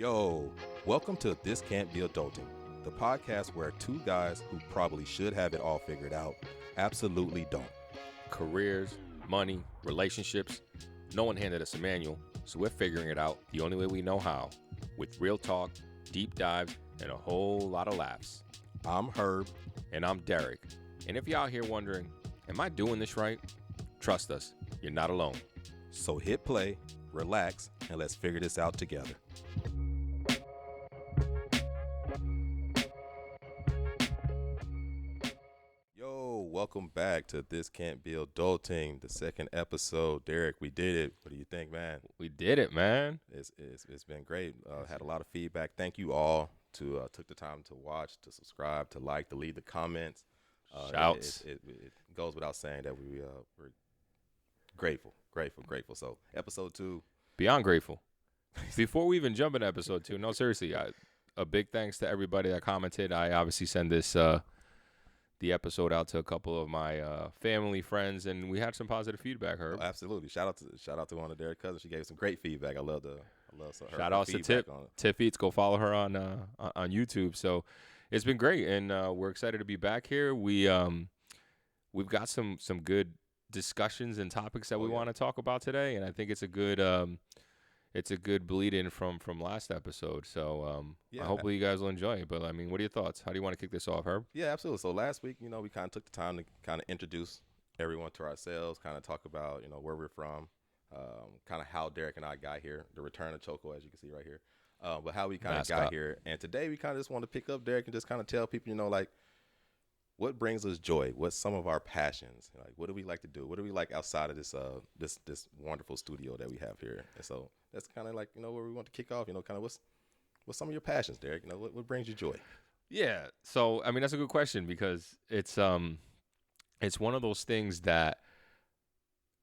Yo, welcome to This Can't Be Adulting, the podcast where two guys who probably should have it all figured out absolutely don't. Careers, money, relationships. No one handed us a manual, so we're figuring it out the only way we know how, with real talk, deep dives, and a whole lot of laughs. I'm Herb. And I'm Derek. And if you're out here wondering, am I doing this right? Trust us, you're not alone. So hit play, relax, and let's figure this out together. Yo, welcome back to This Can't Be Adulting, the second episode. Derek, we did it. What do you think, man? We did it, man. It's been great. Had a lot of feedback. Thank you all to took the time to watch, to subscribe, to like, to leave the comments. Shouts. It goes without saying that we're grateful. So episode 2. Beyond grateful. Before we even jump into episode 2, no, seriously, a big thanks to everybody that commented. I obviously send this the episode out to a couple of my family, friends, and we had some positive feedback, Herb. Oh, absolutely. Shout out to one of Derek's cousins. She gave some great feedback. I love her. Shout out to Tiff Eats. Go follow her on YouTube. So it's been great, and we're excited to be back here. We've got some good discussions and topics that we want to talk about today, and I think it's a good bleed in from last episode. So hopefully you guys will enjoy it. But I mean, what are your thoughts? How do you want to kick this off, Herb? Yeah, absolutely. So last week, we kind of took the time to kind of introduce everyone to ourselves, kind of talk about where we're from, kind of how Derek and I got here, the return of Choco, as you can see right here, but how we kind of got here. And today we kind of just want to pick up Derek and just kind of tell people, like, what brings us joy? What's some of our passions? Like, what do we like to do? What do we like outside of this this wonderful studio that we have here? And so that's kind of like, where we want to kick off, kind of what's some of your passions, Derek? What brings you joy? Yeah. So, I mean, that's a good question because it's one of those things that,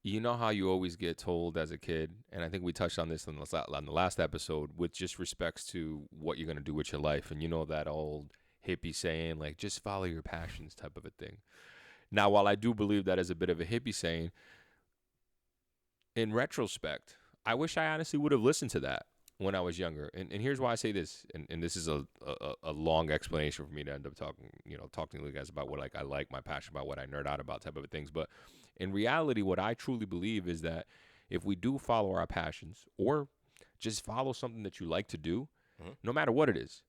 how you always get told as a kid, and I think we touched on this on the last episode, with just respects to what you're going to do with your life. And that old hippie saying, like, just follow your passions type of a thing. Now, while I do believe that is a bit of a hippie saying, in retrospect, I wish I honestly would have listened to that when I was younger. And here's why I say this, and this is a long explanation for me to end up talking to you guys about what I like, my passion about, what I nerd out about type of things. But in reality, what I truly believe is that if we do follow our passions, or just follow something that you like to do, no matter what it is,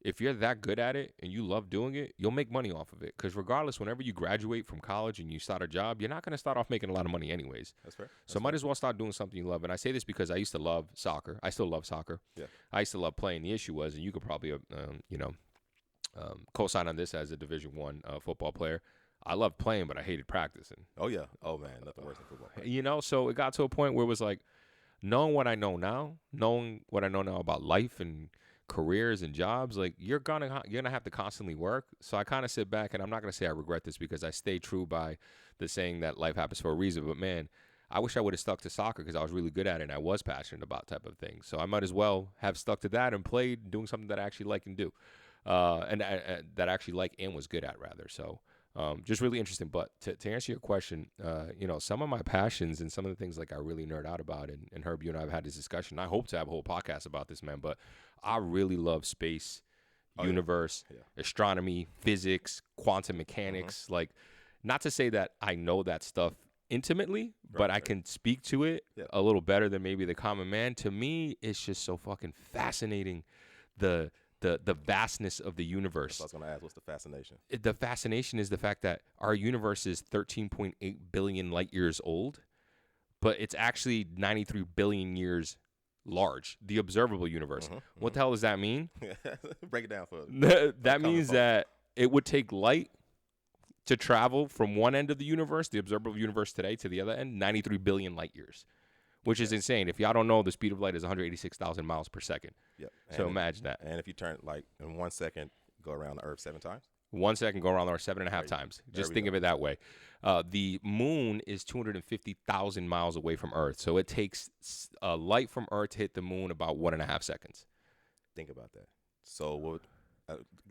if you're that good at it and you love doing it, you'll make money off of it. Because regardless, whenever you graduate from college and you start a job, you're not going to start off making a lot of money anyways. That's fair. So might as well start doing something you love. And I say this because I used to love soccer. I still love soccer. Yeah. I used to love playing. The issue was, and you could probably, co-sign on this as a Division I football player, I loved playing, but I hated practicing. Oh, yeah. Oh, man. Nothing worse than football. So it got to a point where it was like, knowing what I know now about life and careers and jobs, like, you're gonna have to constantly work. So I kind of sit back, and I'm not gonna say I regret this because I stay true by the saying that life happens for a reason. But man, I wish I would have stuck to soccer because I was really good at it and I was passionate about type of thing. So I might as well have stuck to that and played doing something that I actually like and do, and that I actually like and was good at rather. So just really interesting. But to answer your question, some of my passions and some of the things like I really nerd out about, and Herb, you and I have had this discussion. I hope to have a whole podcast about this, man, but I really love space, universe, astronomy, physics, quantum mechanics. Like, not to say that I know that stuff intimately, but I can speak to it a little better than maybe the common man. To me, it's just so fucking fascinating, the vastness of the universe. I was going to ask, what's the fascination? The fascination is the fact that our universe is 13.8 billion light years old, but it's actually 93 billion years large, the observable universe. What the hell does that mean? Break it down for us. That means that it would take light to travel from one end of the universe, the observable universe today, to the other end, 93 billion light years, which is insane. If y'all don't know, the speed of light is 186,000 miles per second. Yep. So imagine that. And if you turn, like, in 1 second, go around the Earth 7 times? 1 second, go around the Earth 7.5 times. Just think of it that way. The moon is 250,000 miles away from Earth. So it takes light from Earth to hit the moon about 1.5 seconds. Think about that. So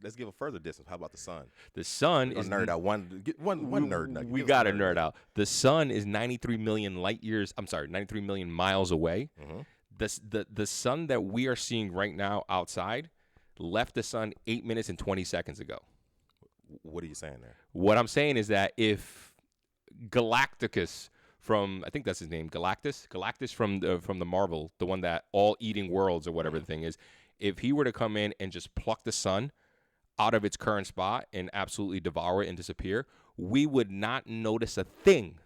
let's give a further distance. How about the sun? The sun is nerd out one nerd. We got to nerd out. The sun is 93 million light years. I'm sorry, 93 million miles away. the sun that we are seeing right now outside left the sun 8 minutes and 20 seconds ago. What are you saying there? What I'm saying is that if Galacticus from, I think that's his name, Galactus from the Marvel, the one that all eating worlds or whatever the thing is, if he were to come in and just pluck the sun out of its current spot and absolutely devour it and disappear, we would not notice a thing.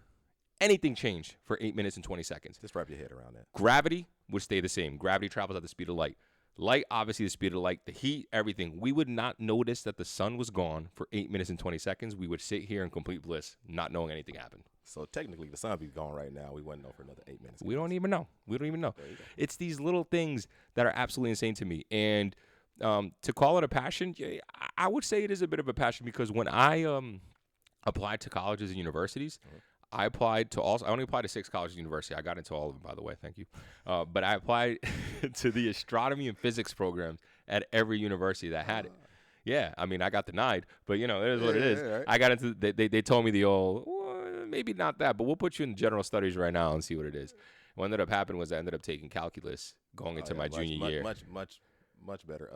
Anything change for 8 minutes and 20 seconds. Just wrap your head around that. Gravity would stay the same. Gravity travels at the speed of light. Light, obviously, the speed of light, the heat, everything. We would not notice that the sun was gone for 8 minutes and 20 seconds. We would sit here in complete bliss, not knowing anything happened. So technically, the sun would be gone right now. We wouldn't know for another 8 minutes. We don't even know. It's these little things that are absolutely insane to me. And to call it a passion, yeah, I would say it is a bit of a passion because when I applied to colleges and universities, I only applied to 6 colleges and universities. I got into all of them, by the way. Thank you. But I applied to the astronomy and physics programs at every university that had it. Yeah, I mean, I got denied, but, it is what it is. Right. I got into, they told me the old, well, maybe not that, but we'll put you in general studies right now and see what it is. What ended up happening was I ended up taking calculus going into my junior year. Much better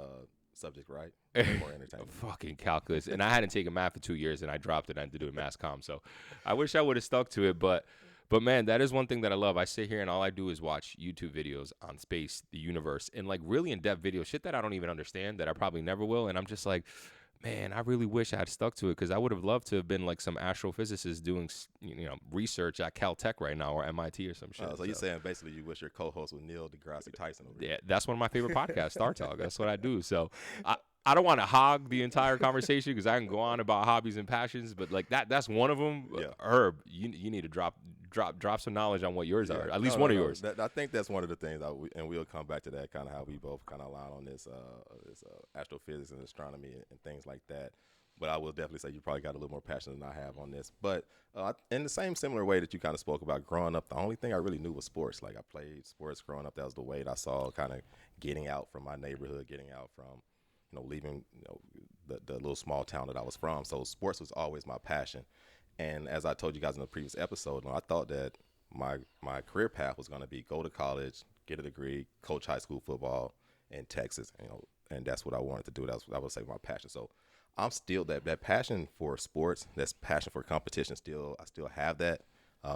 subject, right? More entertaining. Fucking calculus. And I hadn't taken math for 2 years, and I dropped it. I had to do a mass comm. So I wish I would have stuck to it. But man, that is one thing that I love. I sit here and all I do is watch YouTube videos on space, the universe, and like really in-depth videos, shit that I don't even understand, that I probably never will. And I'm just like, man, I really wish I had stuck to it because I would have loved to have been like some astrophysicist doing, research at Caltech right now or MIT or some shit. So you're saying basically you wish your co-host was Neil deGrasse Tyson over here. Yeah, that's one of my favorite podcasts, Star Talk. That's what I do. So I don't want to hog the entire conversation because I can go on about hobbies and passions, but like that's one of them. Yeah. Herb, you need to drop some knowledge on what yours are. At least one of yours. I think that's one of the things, and we'll come back to that, kind of how we both kind of align on this astrophysics and astronomy and things like that. But I will definitely say you probably got a little more passion than I have on this. But in the same similar way that you kind of spoke about growing up, the only thing I really knew was sports. Like I played sports growing up. That was the way that I saw kind of getting out from my neighborhood, getting out from leaving the little small town that I was from. So sports was always my passion. And as I told you guys in the previous episode, I thought that my career path was going to be go to college, get a degree, coach high school football in Texas, and that's what I wanted to do. That's what I would say my passion. So I'm still that passion for sports, that's passion for competition. I still have that.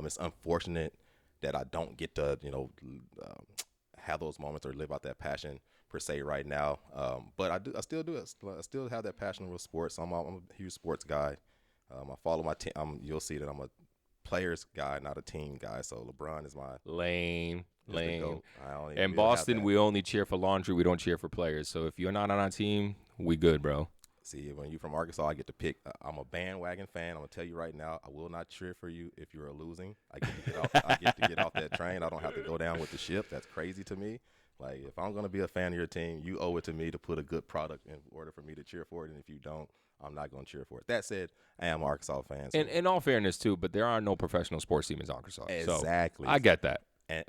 It's unfortunate that I don't get to have those moments or live out that passion per se right now. But I still do. I still have that passion for sports. I'm a huge sports guy. I follow my team. You'll see that I'm a players guy, not a team guy. So LeBron is my lame. In Boston, we only cheer for laundry. We don't cheer for players. So if you're not on our team, we good, bro. See, when you're from Arkansas, I get to pick. I'm a bandwagon fan. I'm gonna tell you right now, I will not cheer for you if you're losing. I get to get off that train. I don't have to go down with the ship. That's crazy to me. Like, if I'm gonna be a fan of your team, you owe it to me to put a good product in order for me to cheer for it. And if you don't, I'm not gonna cheer for it. That said, I am an Arkansas fan. So. And in all fairness, too, but there are no professional sports teams in Arkansas. Exactly. So I get that.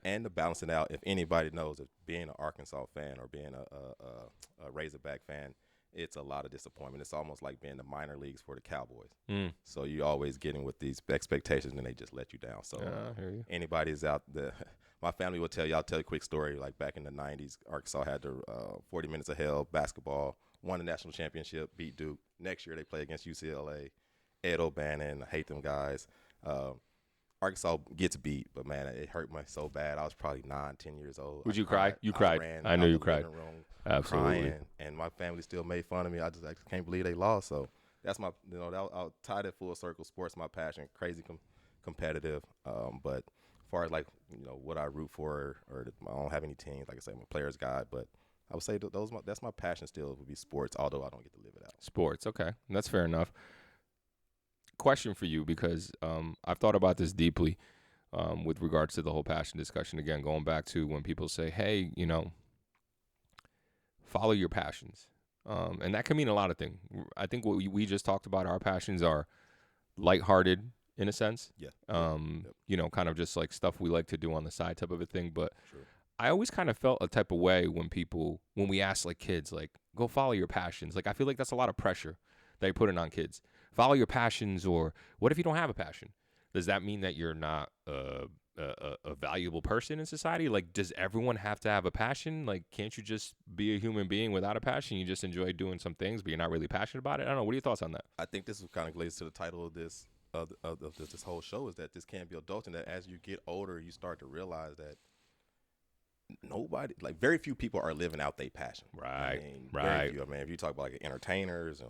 And to balance it out, if anybody knows that being an Arkansas fan or being a Razorback fan, it's a lot of disappointment. It's almost like being the minor leagues for the Cowboys. So you're always getting with these expectations, and they just let you down. So I hear you. Anybody's out there, my family will tell you. I'll tell you a quick story. Like back in the 90s, Arkansas had the 40 Minutes of Hell basketball, won the national championship, beat Duke. Next year they play against UCLA. Ed O'Bannon, I hate them guys. Arkansas gets beat, but man, it hurt me so bad. I was probably 9-10 years old. Would you cry? You cried. I know you cried. Absolutely. Crying, and my family still made fun of me. I just can't believe they lost. So that's my, I'll tie that full circle. Sports, my passion. Crazy competitive. But as far as like what I root for, or I don't have any teams. Like I say, I'm a player's guy, but I would say that's my passion still would be sports. Although I don't get to live it out. Sports, okay, that's fair enough. Question for you, because I've thought about this deeply with regards to the whole passion discussion. Again, going back to when people say, hey, follow your passions. And that can mean a lot of things. I think what we just talked about, our passions are lighthearted in a sense. Yeah. Yep. Kind of just like stuff we like to do on the side type of a thing. But True. I always kind of felt a type of way when we ask like kids, like, go follow your passions. Like, I feel like that's a lot of pressure that you're putting on kids. Follow your passions, or what if you don't have a passion? Does that mean that you're not a valuable person in society? Like, does everyone have to have a passion? Like, can't you just be a human being without a passion? You just enjoy doing some things, but you're not really passionate about it. I don't know. What are your thoughts on that? I think this kind of relates to the title of this whole show, is that this can be adulting. That as you get older, you start to realize that nobody, like very few people, are living out their passion. Right, I mean, very right. few. I mean, if you talk about like entertainers,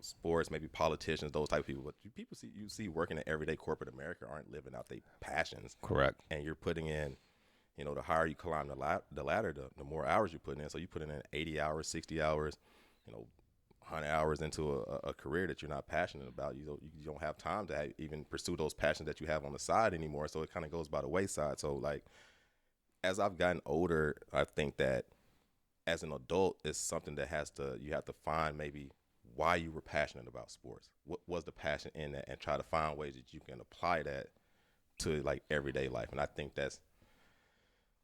sports, maybe politicians, those type of people, but people you see working in everyday corporate America aren't living out their passions. Correct. And you're putting in, the higher you climb the ladder, the more hours you put in. So you put in 80 hours, 60 hours, 100 hours into a career that you're not passionate about. You don't have time to even pursue those passions that you have on the side anymore. So it kind of goes by the wayside. So like, as I've gotten older, I think that as an adult, it's something that you have to find maybe why you were passionate about sports. What was the passion in that, and try to find ways that you can apply that to like everyday life. And I think that's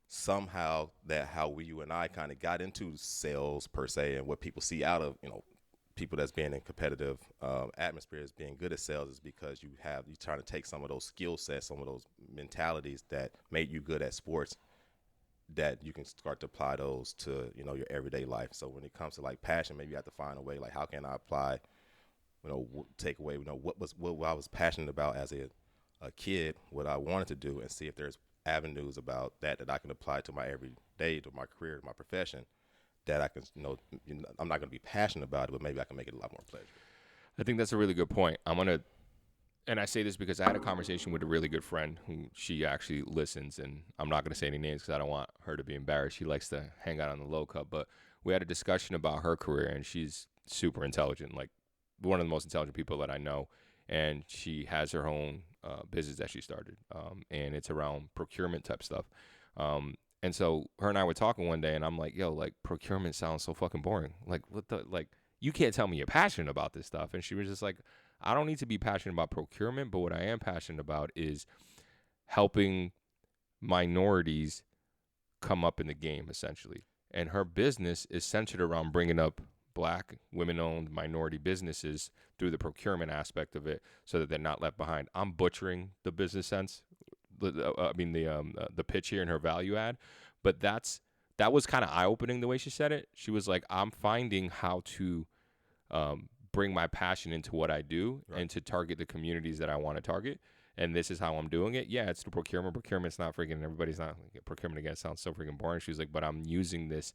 somehow how you and I kind of got into sales per se, and what people see out of, people that's being in competitive atmospheres being good at sales, is because you're trying to take some of those skill sets, some of those mentalities that made you good at sports, that you can start to apply those to, your everyday life. So when it comes to like passion, maybe you have to find a way, like, how can I apply, take away, what I was passionate about as a kid, what I wanted to do, and see if there's avenues about that I can apply to my everyday, to my career, to my profession, that I can, I'm not going to be passionate about it, but maybe I can make it a lot more pleasurable. I think that's a really good point. And I say this because I had a conversation with a really good friend who she actually listens, and I'm not going to say any names because I don't want her to be embarrassed. She likes to hang out on the low cup, but we had a discussion about her career, and she's super intelligent, like one of the most intelligent people that I know, and she has her own business that she started, and it's around procurement type stuff. And so her and I were talking one day, and I'm like, yo, like, procurement sounds so fucking boring. Like, you can't tell me you're passionate about this stuff. And she was just like, I don't need to be passionate about procurement, but what I am passionate about is helping minorities come up in the game, essentially. And her business is centered around bringing up Black, women-owned, minority businesses through the procurement aspect of it, so that they're not left behind. I'm butchering the business sense, the pitch here and her value add, but that was kind of eye-opening the way she said it. She was like, I'm finding how to bring my passion into what I do, right, and to target the communities that I want to target. And this is how I'm doing it. Yeah, it's the procurement. Procurment's not freaking, everybody's not, procurement again sounds so freaking boring. She's like, but I'm using this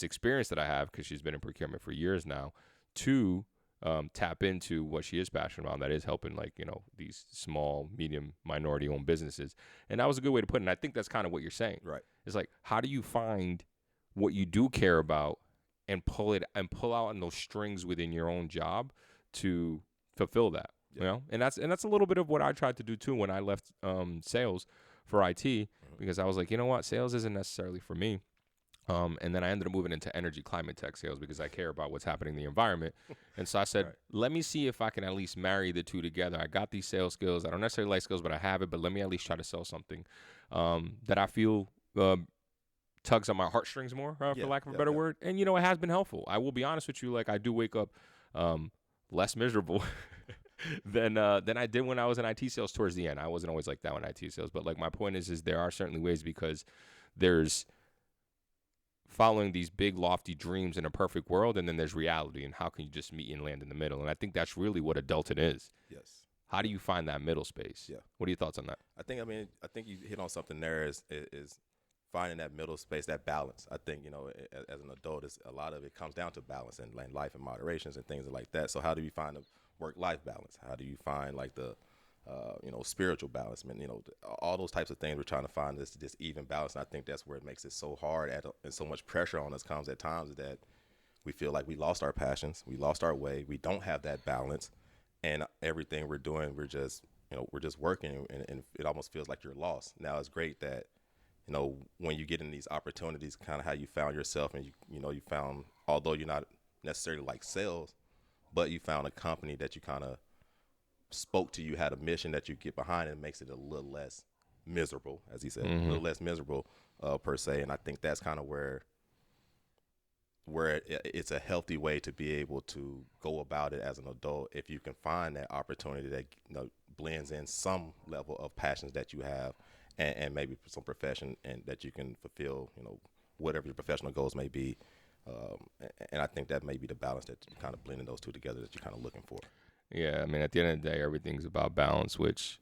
experience that I have, because she's been in procurement for years now, to tap into what she is passionate about, and that is helping, like, these small, medium, minority-owned businesses. And that was a good way to put it. And I think that's kind of what you're saying. Right. It's like, how do you find what you do care about and pull out on those strings within your own job to fulfill that? Yeah. And that's a little bit of what I tried to do too when I left sales for IT, because I was like, you know what, sales isn't necessarily for me. And then I ended up moving into energy climate tech sales because I care about what's happening in the environment. And so I said, right, let me see if I can at least marry the two together. I got these sales skills. I don't necessarily like skills, but I have it. But let me at least try to sell something that I feel tugs on my heartstrings more, for lack of a better word. And, it has been helpful. I will be honest with you. Like, I do wake up less miserable than I did when I was in IT sales towards the end. I wasn't always like that in IT sales. But, like, my point is there are certainly ways, because there's following these big lofty dreams in a perfect world, and then there's reality, and how can you just meet and land in the middle? And I think that's really what adulting is. Yes. How do you find that middle space? Yeah. What are your thoughts on that? I think you hit on something there, is finding that middle space, that balance. I think, as an adult, a lot of it comes down to balance and life and moderations and things like that. So how do you find a work-life balance? How do you find like the spiritual balance? I mean, all those types of things. We're trying to find this even balance. And I think that's where it makes it so hard and so much pressure on us comes at times, is that we feel like we lost our passions, we lost our way, we don't have that balance, and everything we're doing, we're just working, and it almost feels like you're lost. Now it's great that, when you get in these opportunities, kind of how you found yourself, and you found, although you're not necessarily like sales, but you found a company that you kind of spoke to, you had a mission that you get behind, and it makes it a little less miserable, as he said, a little less miserable per se. And I think that's kind of where it's a healthy way to be able to go about it as an adult, if you can find that opportunity that blends in some level of passions that you have, and maybe some profession, and that you can fulfill, whatever your professional goals may be. And I think that may be the balance that you kind of blending those two together that you're kind of looking for. Yeah, I mean, at the end of the day, everything's about balance, which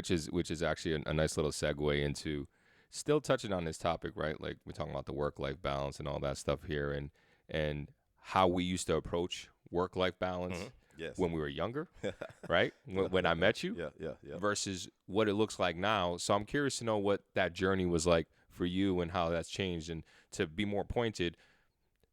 is actually a nice little segue into still touching on this topic, right? Like we're talking about the work-life balance and all that stuff here, and how we used to approach work-life balance Yes. when we were younger, right? When I met you, yeah. versus what it looks like now. So I'm curious to know what that journey was like for you and how that's changed. And to be more pointed,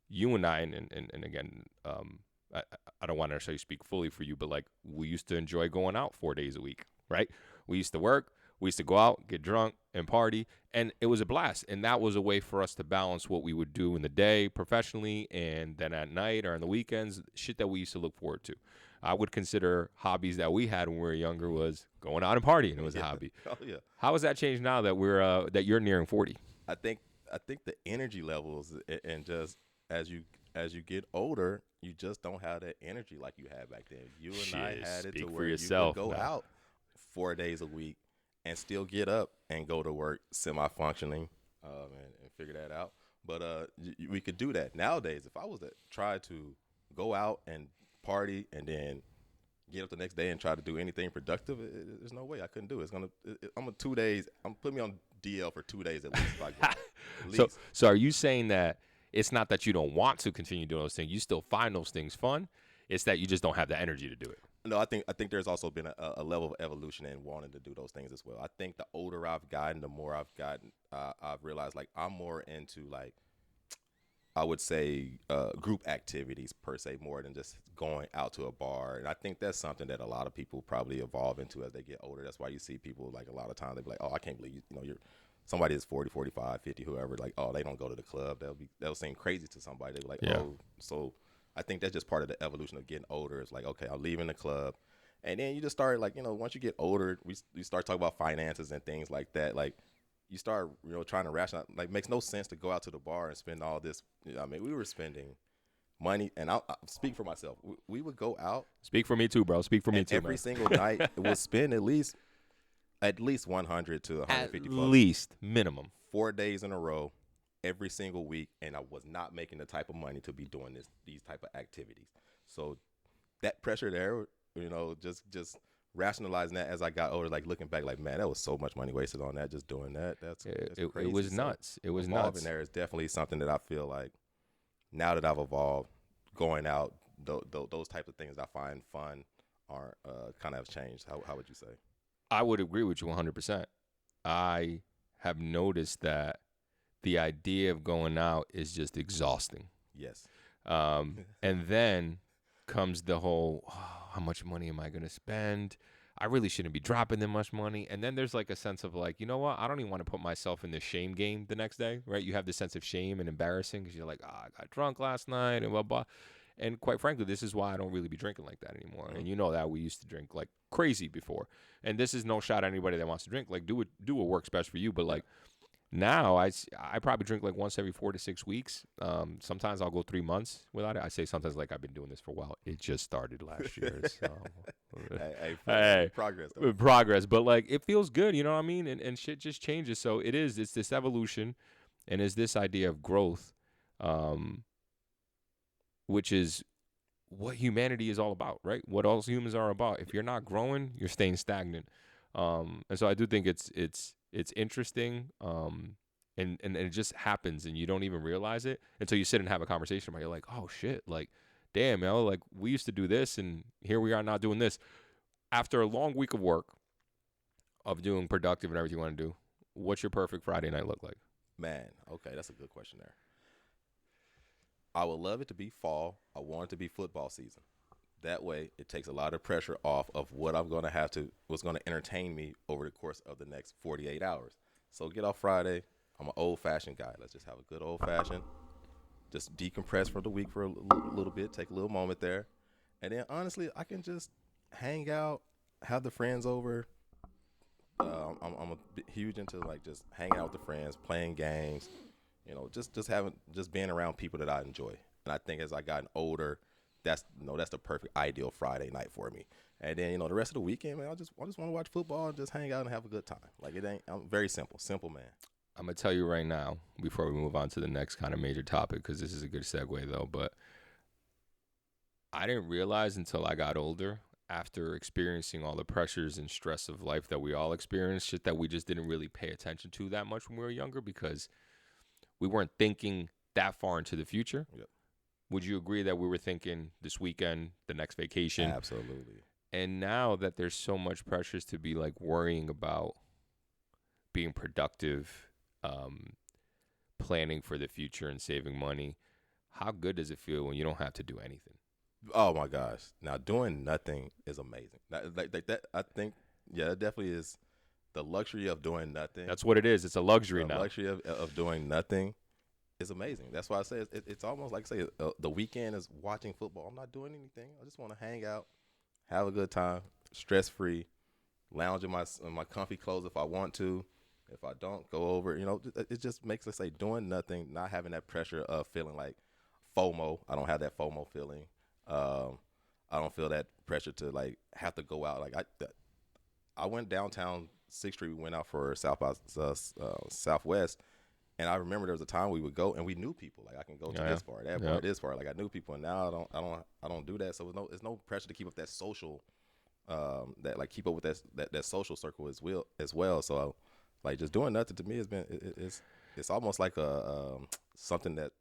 you and I, and again, I don't want to necessarily speak fully for you, but like we used to enjoy going out 4 days a week, right? We used to work, we used to go out, get drunk, and party, and it was a blast. And that was a way for us to balance what we would do in the day professionally, and then at night or on the weekends, shit that we used to look forward to. I would consider hobbies that we had when we were younger was going out and partying. It was a hobby. Oh yeah. How has that changed now that that you're nearing 40? I think the energy levels, and just as you get older, you just don't have that energy like you had back then. You and I had it to where you could go out 4 days a week and still get up and go to work semi-functioning, and figure that out. But we could do that nowadays. If I was to try to go out and party and then get up the next day and try to do anything productive, there's no way I couldn't do it. I'm 2 days. I'm putting me on DL for 2 days at least. If I go out. At least. So are you saying that it's not that you don't want to continue doing those things? You still find those things fun. It's that you just don't have the energy to do it. No, I think there's also been a level of evolution in wanting to do those things as well. I think the older I've gotten, the more I've gotten, I've realized like I'm more into like, I would say group activities per se, more than just going out to a bar. And I think that's something that a lot of people probably evolve into as they get older. That's why you see people like a lot of times they be like, oh, I can't believe you're somebody is 40, 45, 50, whoever, like, oh, they don't go to the club. That'll seem crazy to somebody. They'll be like, Yeah. oh, so I think that's just part of the evolution of getting older. It's like, okay, I'm leaving the club. And then you just start like, once you get older, we start talking about finances and things like that. Like you start, trying to rationalize, like makes no sense to go out to the bar and spend all this. I mean, we were spending money, and I'll speak for myself. We would go out. Speak for me too, bro. Speak for me too, every man. single night we'll spend at least 100 to 150 At bucks. least minimum. 4 days in a row, every single week, and I was not making the type of money to be doing these type of activities. So that pressure there, just rationalizing that as I got older, like looking back, like, man, that was so much money wasted on that, just doing that. That's crazy. It was nuts. It was Evolving nuts. there is definitely something that I feel like now that I've evolved, going out, those types of things I find fun are kind of have changed. How would you say? I would agree with you 100%. I have noticed that the idea of going out is just exhausting. Yes. And then comes the whole, how much money am I going to spend? I really shouldn't be dropping that much money. And then there's like a sense of like, you know what? I don't even want to put myself in the shame game the next day, right? You have this sense of shame and embarrassing because you're like, I got drunk last night and blah, blah. And quite frankly, this is why I don't really be drinking like that anymore. Mm-hmm. And you know that we used to drink like crazy before. And this is no shot at anybody that wants to drink. Like do what works best for you. But like now I probably drink like once every 4 to 6 weeks. Sometimes I'll go 3 months without it. I say sometimes like I've been doing this for a while. It just started last year. So. Hey, progress. Though. Progress. But like it feels good, you know what I mean? And shit just changes. So it's this evolution and it's this idea of growth. Which is what humanity is all about, right? What all humans are about. If you're not growing, you're staying stagnant. And so I do think it's interesting, and it just happens, and you don't even realize it until you sit and have a conversation about it. You're like, oh shit, like, damn, like we used to do this, and here we are not doing this. After a long week of work, of doing productive and everything you want to do, what's your perfect Friday night look like? Man, okay, that's a good question there. I would love it to be fall. I want it to be football season. That way, it takes a lot of pressure off of what I'm going to what's going to entertain me over the course of the next 48 hours. So get off Friday. I'm an old-fashioned guy. Let's just have a good old-fashioned, just decompress from the week for a little bit, take a little moment there. And then, honestly, I can just hang out, have the friends over. I'm a bit huge into, like, just hanging out with the friends, playing games, just being around people that I enjoy. And I think as I gotten older, that's that's the perfect ideal Friday night for me. And then the rest of the weekend, man, I just want to watch football and just hang out and have a good time. Like it ain't. I'm very simple man. I'm gonna tell you right now before we move on to the next kind of major topic, because this is a good segue though. But I didn't realize until I got older, after experiencing all the pressures and stress of life that we all experience, shit that we just didn't really pay attention to that much when we were younger because we weren't thinking that far into the future. Yep. Would you agree that we were thinking this weekend, the next vacation? Absolutely. And now that there's so much pressures to be like worrying about being productive, planning for the future and saving money, how good does it feel when you don't have to do anything? Oh my gosh! Now doing nothing is amazing. Like that, I think, yeah, it definitely is the luxury of doing nothing. That's what it is. It's a luxury The now. luxury of doing nothing is amazing. That's why I say it's almost like say the weekend is watching football. I'm not doing anything. I just want to hang out, have a good time, stress free, lounge in my comfy clothes if I want to. If I don't, go over. It just makes us say doing nothing, not having that pressure of feeling like FOMO. I don't have that FOMO feeling. I don't feel that pressure to like have to go out. Like I went downtown 6th Street. We went out for Southwest, and I remember there was a time we would go and we knew people. Like I can go to this bar, that bar, this bar. Like I knew people, and now I don't do that. So there's no pressure to keep up that social, that like keep up with that social circle as well. So like just doing nothing to me has been it's almost like a something that.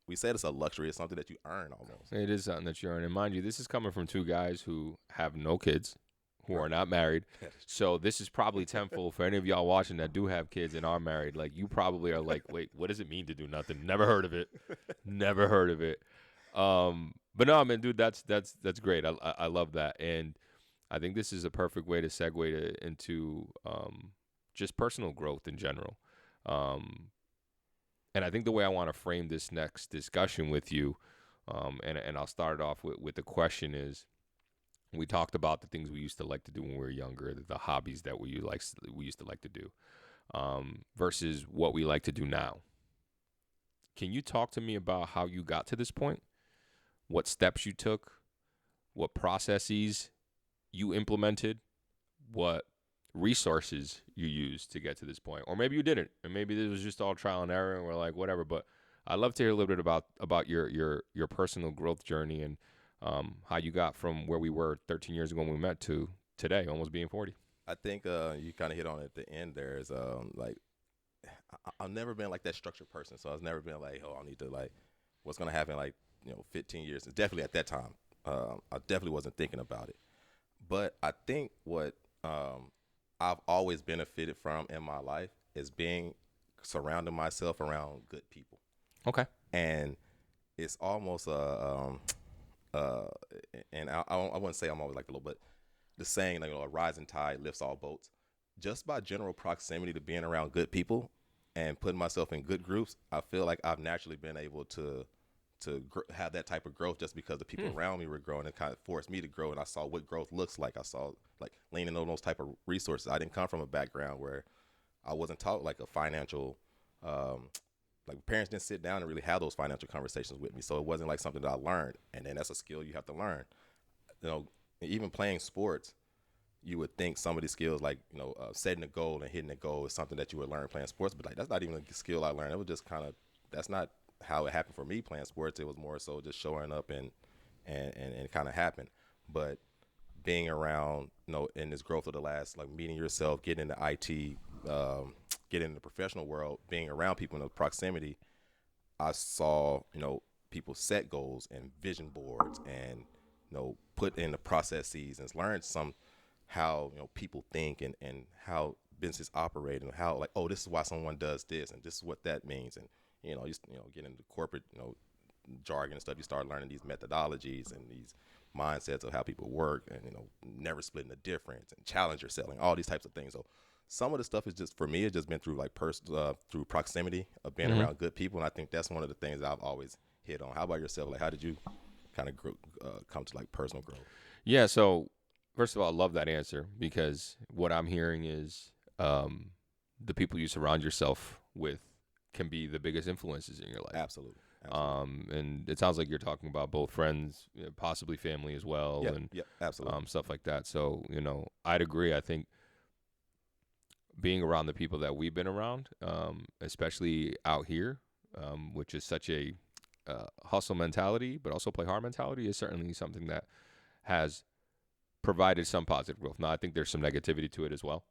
We said it's a luxury. It's something that you earn almost. It is something that you earn. And mind you, this is coming from two guys who have no kids, who are not married. So this is probably tenfold for any of y'all watching that do have kids and are married. Like you probably are like, wait, what does it mean to do nothing? Never heard of it. Never heard of it. But no, I mean, dude, that's great. I love that. And I think this is a perfect way to segue into just personal growth in general. And I think the way I want to frame this next discussion with you, and I'll start it off with the question is, we talked about the things we used to like to do when we were younger, the hobbies that we used to like to do, versus what we like to do now. Can you talk to me about how you got to this point? What steps you took? What processes you implemented? What resources you used to get to this point? Or maybe you didn't, and maybe this was just all trial and error and we're like whatever. But I'd love to hear a little bit about your personal growth journey and how you got from where we were 13 years ago when we met to today, almost being 40. I think you kind of hit on it at the end there is like I've never been like that structured person. So I've never been like, oh, I need to like what's going to happen like 15 years. And definitely at that time I definitely wasn't thinking about it. But I think what I've always benefited from in my life is surrounding myself around good people. Okay. And it's almost and I wouldn't say I'm always like a little, but the saying like a rising tide lifts all boats. Just by general proximity to being around good people and putting myself in good groups, I feel like I've naturally been able to have that type of growth just because the people around me were growing and kind of forced me to grow. And I saw what growth looks like. I saw like leaning on those type of resources. I didn't come from a background where I wasn't taught like a financial, like parents didn't sit down and really have those financial conversations with me. So it wasn't like something that I learned. And then that's a skill you have to learn. Even playing sports, you would think some of these skills like, setting a goal and hitting a goal is something that you would learn playing sports. But like, that's not even a skill I learned. It was just that's not how it happened for me playing sports. It was more so just showing up and kind of happened. But being around, in this growth of the last, like meeting yourself, getting into IT, getting in the professional world, being around people in the proximity, I saw, people set goals and vision boards and, put in the processes and learn how people think and how businesses operate and how like, oh, this is why someone does this and this is what that means. And, get into corporate, jargon and stuff. You start learning these methodologies and these mindsets of how people work and, never splitting the difference and challenger selling, all these types of things. So some of the stuff is just, for me, it's just been through like through proximity of being around good people. And I think that's one of the things that I've always hit on. How about yourself? Like, how did you kind of come to like personal growth? Yeah. So first of all, I love that answer because what I'm hearing is the people you surround yourself with can be the biggest influences in your life. Absolutely. Absolutely. And it sounds like you're talking about both friends, possibly family as well, Yeah. and Yeah. Absolutely. stuff like that. So, I'd agree. I think being around the people that we've been around, especially out here, which is such a hustle mentality, but also play hard mentality, is certainly something that has provided some positive growth. Now, I think there's some negativity to it as well,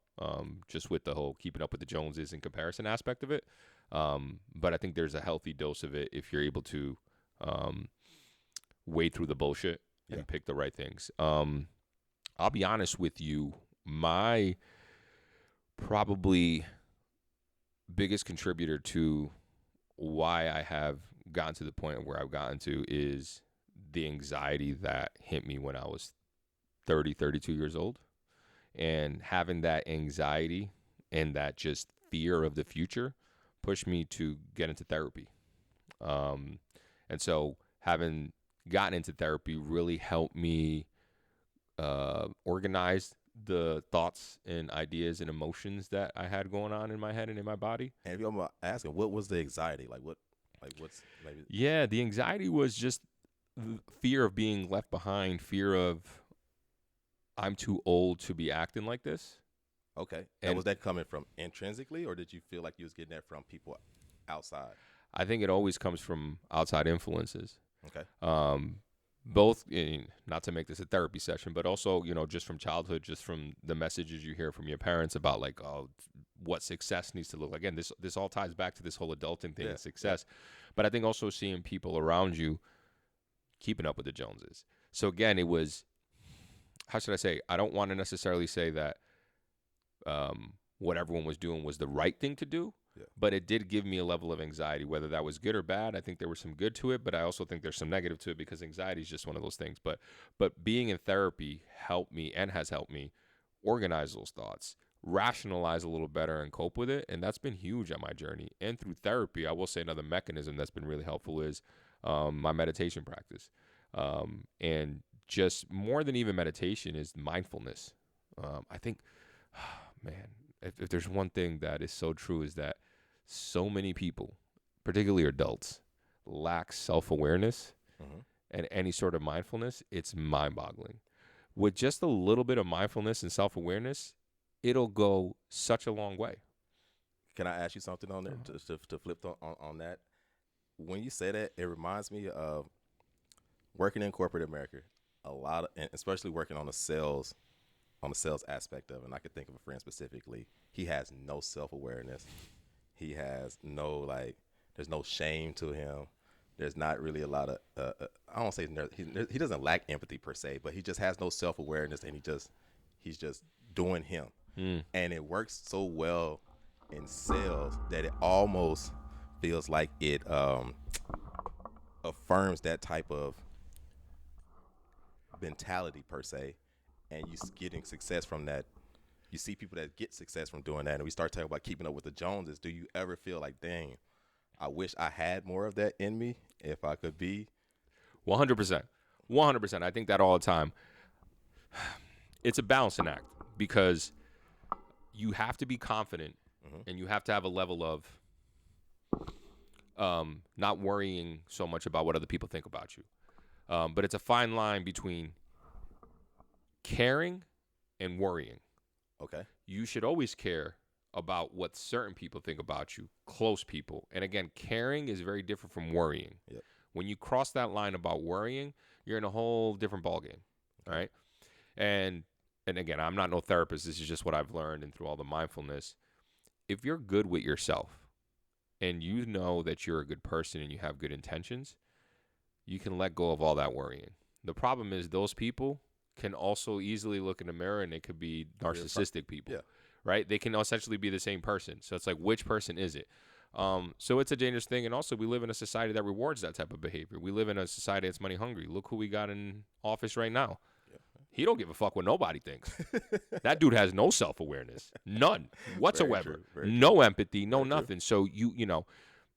just with the whole keeping up with the Joneses and comparison aspect of it. But I think there's a healthy dose of it if you're able to wade through the bullshit Yeah. and pick the right things. I'll be honest with you, my probably biggest contributor to why I have gotten to the point where I've gotten to is the anxiety that hit me when I was 30, 32 years old. And having that anxiety and that just fear of the future pushed me to get into therapy. And so having gotten into therapy really helped me organize the thoughts and ideas and emotions that I had going on in my head and in my body. And if you're asking, what was the anxiety? What's maybe? Yeah, the anxiety was just fear of being left behind, fear of I'm too old to be acting like this. Okay. And And was that coming from intrinsically, or did you feel like you was getting that from people outside? I think it always comes from outside influences. Okay. Both, not to make this a therapy session, but also, just from childhood, just from the messages you hear from your parents about like, oh, what success needs to look like. Again, this all ties back to this whole adulting thing, Yeah. success. But I think also seeing people around you keeping up with the Joneses. So again, it was, how should I say? I don't want to necessarily say that what everyone was doing was the right thing to do. Yeah. But it did give me a level of anxiety, whether that was good or bad. I think there was some good to it, but I also think there's some negative to it because anxiety is just one of those things. But being in therapy helped me and has helped me organize those thoughts, rationalize a little better, and cope with it. And that's been huge on my journey. And through therapy, I will say another mechanism that's been really helpful is my meditation practice. And just more than even meditation is mindfulness. I think, man, if there's one thing that is so true is that so many people, particularly adults, lack self-awareness and any sort of mindfulness. It's mind-boggling. With just a little bit of mindfulness and self-awareness, it'll go such a long way. Can I ask you something on there to flip on that? When you say that, it reminds me of working in corporate America. And especially working on the sales aspect of it. And I could think of a friend specifically. He has no self-awareness. He has there's no shame to him. There's not really a lot of, I don't say he doesn't lack empathy per se, but he just has no self-awareness, and he's just doing him. And it works so well in sales that it almost feels like it affirms that type of mentality per se, and you getting success from that. You see people that get success from doing that, and we start talking about keeping up with the Joneses. Do you ever feel like, dang, I wish I had more of that in me if I could be? 100%. 100%. I think that all the time. It's a balancing act because you have to be confident and you have to have a level of not worrying so much about what other people think about you. But it's a fine line between caring and worrying. Okay. You should always care about what certain people think about you, close people. And again, caring is very different from worrying. Yep. When you cross that line about worrying, you're in a whole different ballgame. All right. And again, I'm not no therapist. This is just what I've learned and through all the mindfulness. If you're good with yourself and you know that you're a good person and you have good intentions, you can let go of all that worrying. The problem is those people can also easily look in the mirror and they could be narcissistic people, right? They can essentially be the same person. So it's like, which person is it? So it's a dangerous thing. And also we live in a society that rewards that type of behavior. We live in a society that's money hungry. Look who we got in office right now. He don't give a fuck what nobody thinks. That dude has no self-awareness. None whatsoever. Very no empathy, no Very nothing. So you know,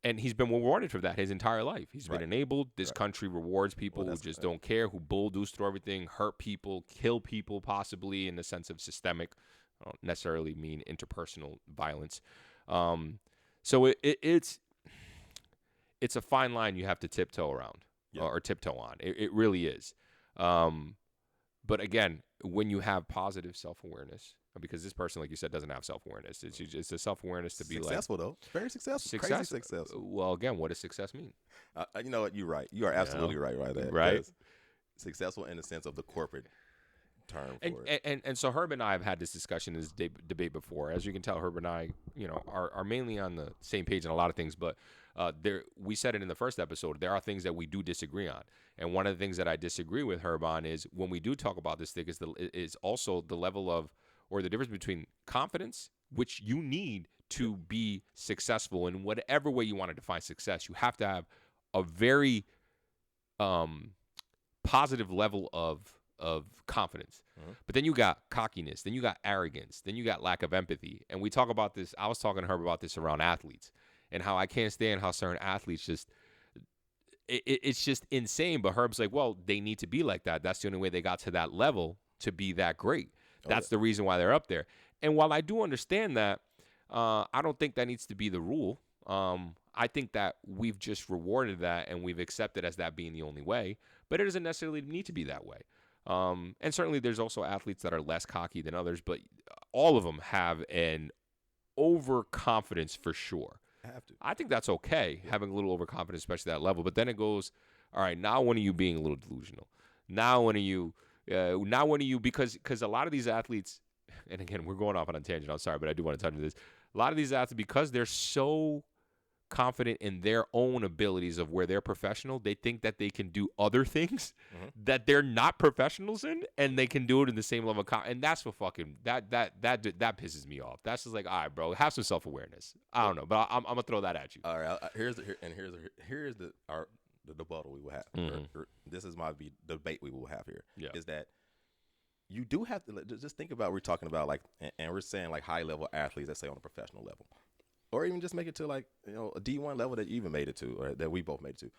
and he's been rewarded for that his entire life. He's been enabled. This country rewards people who just don't care, who bulldoze through everything, hurt people, kill people possibly in the sense of systemic. I don't necessarily mean interpersonal violence. So it's a fine line you have to tiptoe around Yeah. or tiptoe on. It really is. But again, when you have positive self-awareness, because this person, like you said, doesn't have self-awareness. It's a self-awareness to be successful though, very successful, crazy successful. Well, again, what does success mean? You know what? You're right. You are absolutely right. That right. Successful in the sense of the corporate term for it. And so Herb and I have had this discussion, this debate before. As you can tell, Herb and I, are mainly on the same page in a lot of things. But we said it in the first episode. There are things that we do disagree on, and one of the things that I disagree with Herb on is when we do talk about this thing is also the level of or the difference between confidence, which you need to be successful in whatever way you want to define success. You have to have a very positive level of confidence. But then you got cockiness, then you got arrogance, then you got lack of empathy. And we talk about this. I was talking to Herb about this around athletes and how I can't stand how certain athletes just it's just insane. But Herb's like, well, they need to be like that. That's the only way they got to that level to be that great. That's the reason why they're up there. And while I do understand that, I don't think that needs to be the rule. I think that we've just rewarded that and we've accepted as that being the only way. But it doesn't necessarily need to be that way. And certainly there's also athletes that are less cocky than others, but all of them have an overconfidence for sure. I think that's okay, having a little overconfidence, especially at that level. But then it goes, all right, now when are you being a little delusional? Now when are you, because a lot of these athletes, and again, we're going off on a tangent, I'm sorry, but I do want to touch on this. A lot of these athletes, because they're so confident in their own abilities of where they're professional, they think that they can do other things that they're not professionals in, and they can do it in the same level of and that's what fucking that pisses me off. That's just like, all right, bro, have some self-awareness. I don't know, but I'm gonna throw that at you. All right, here's the rebuttal we will have. This is my debate we will have here. Is that you do have to just think about, we're talking about like, and we're saying like high level athletes that say on a professional level, or even just make it to like, a D1 level that you even made it to, or that we both made it to.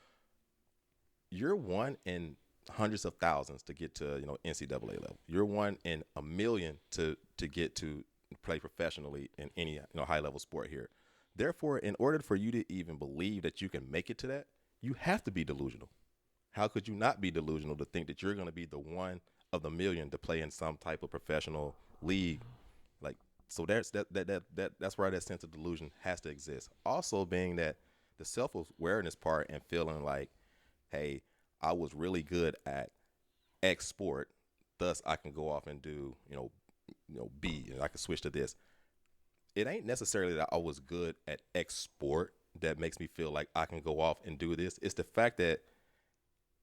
You're one in hundreds of thousands to get to, NCAA level. You're one in a million to get to play professionally in any, high level sport here. Therefore, in order for you to even believe that you can make it to that, you have to be delusional. How could you not be delusional to think that you're going to be the one of the million to play in some type of professional league? So that's where that sense of delusion has to exist. Also being that the self-awareness part and feeling like, hey, I was really good at X sport, thus I can go off and do, B, and I can switch to this. It ain't necessarily that I was good at X sport that makes me feel like I can go off and do this. It's the fact that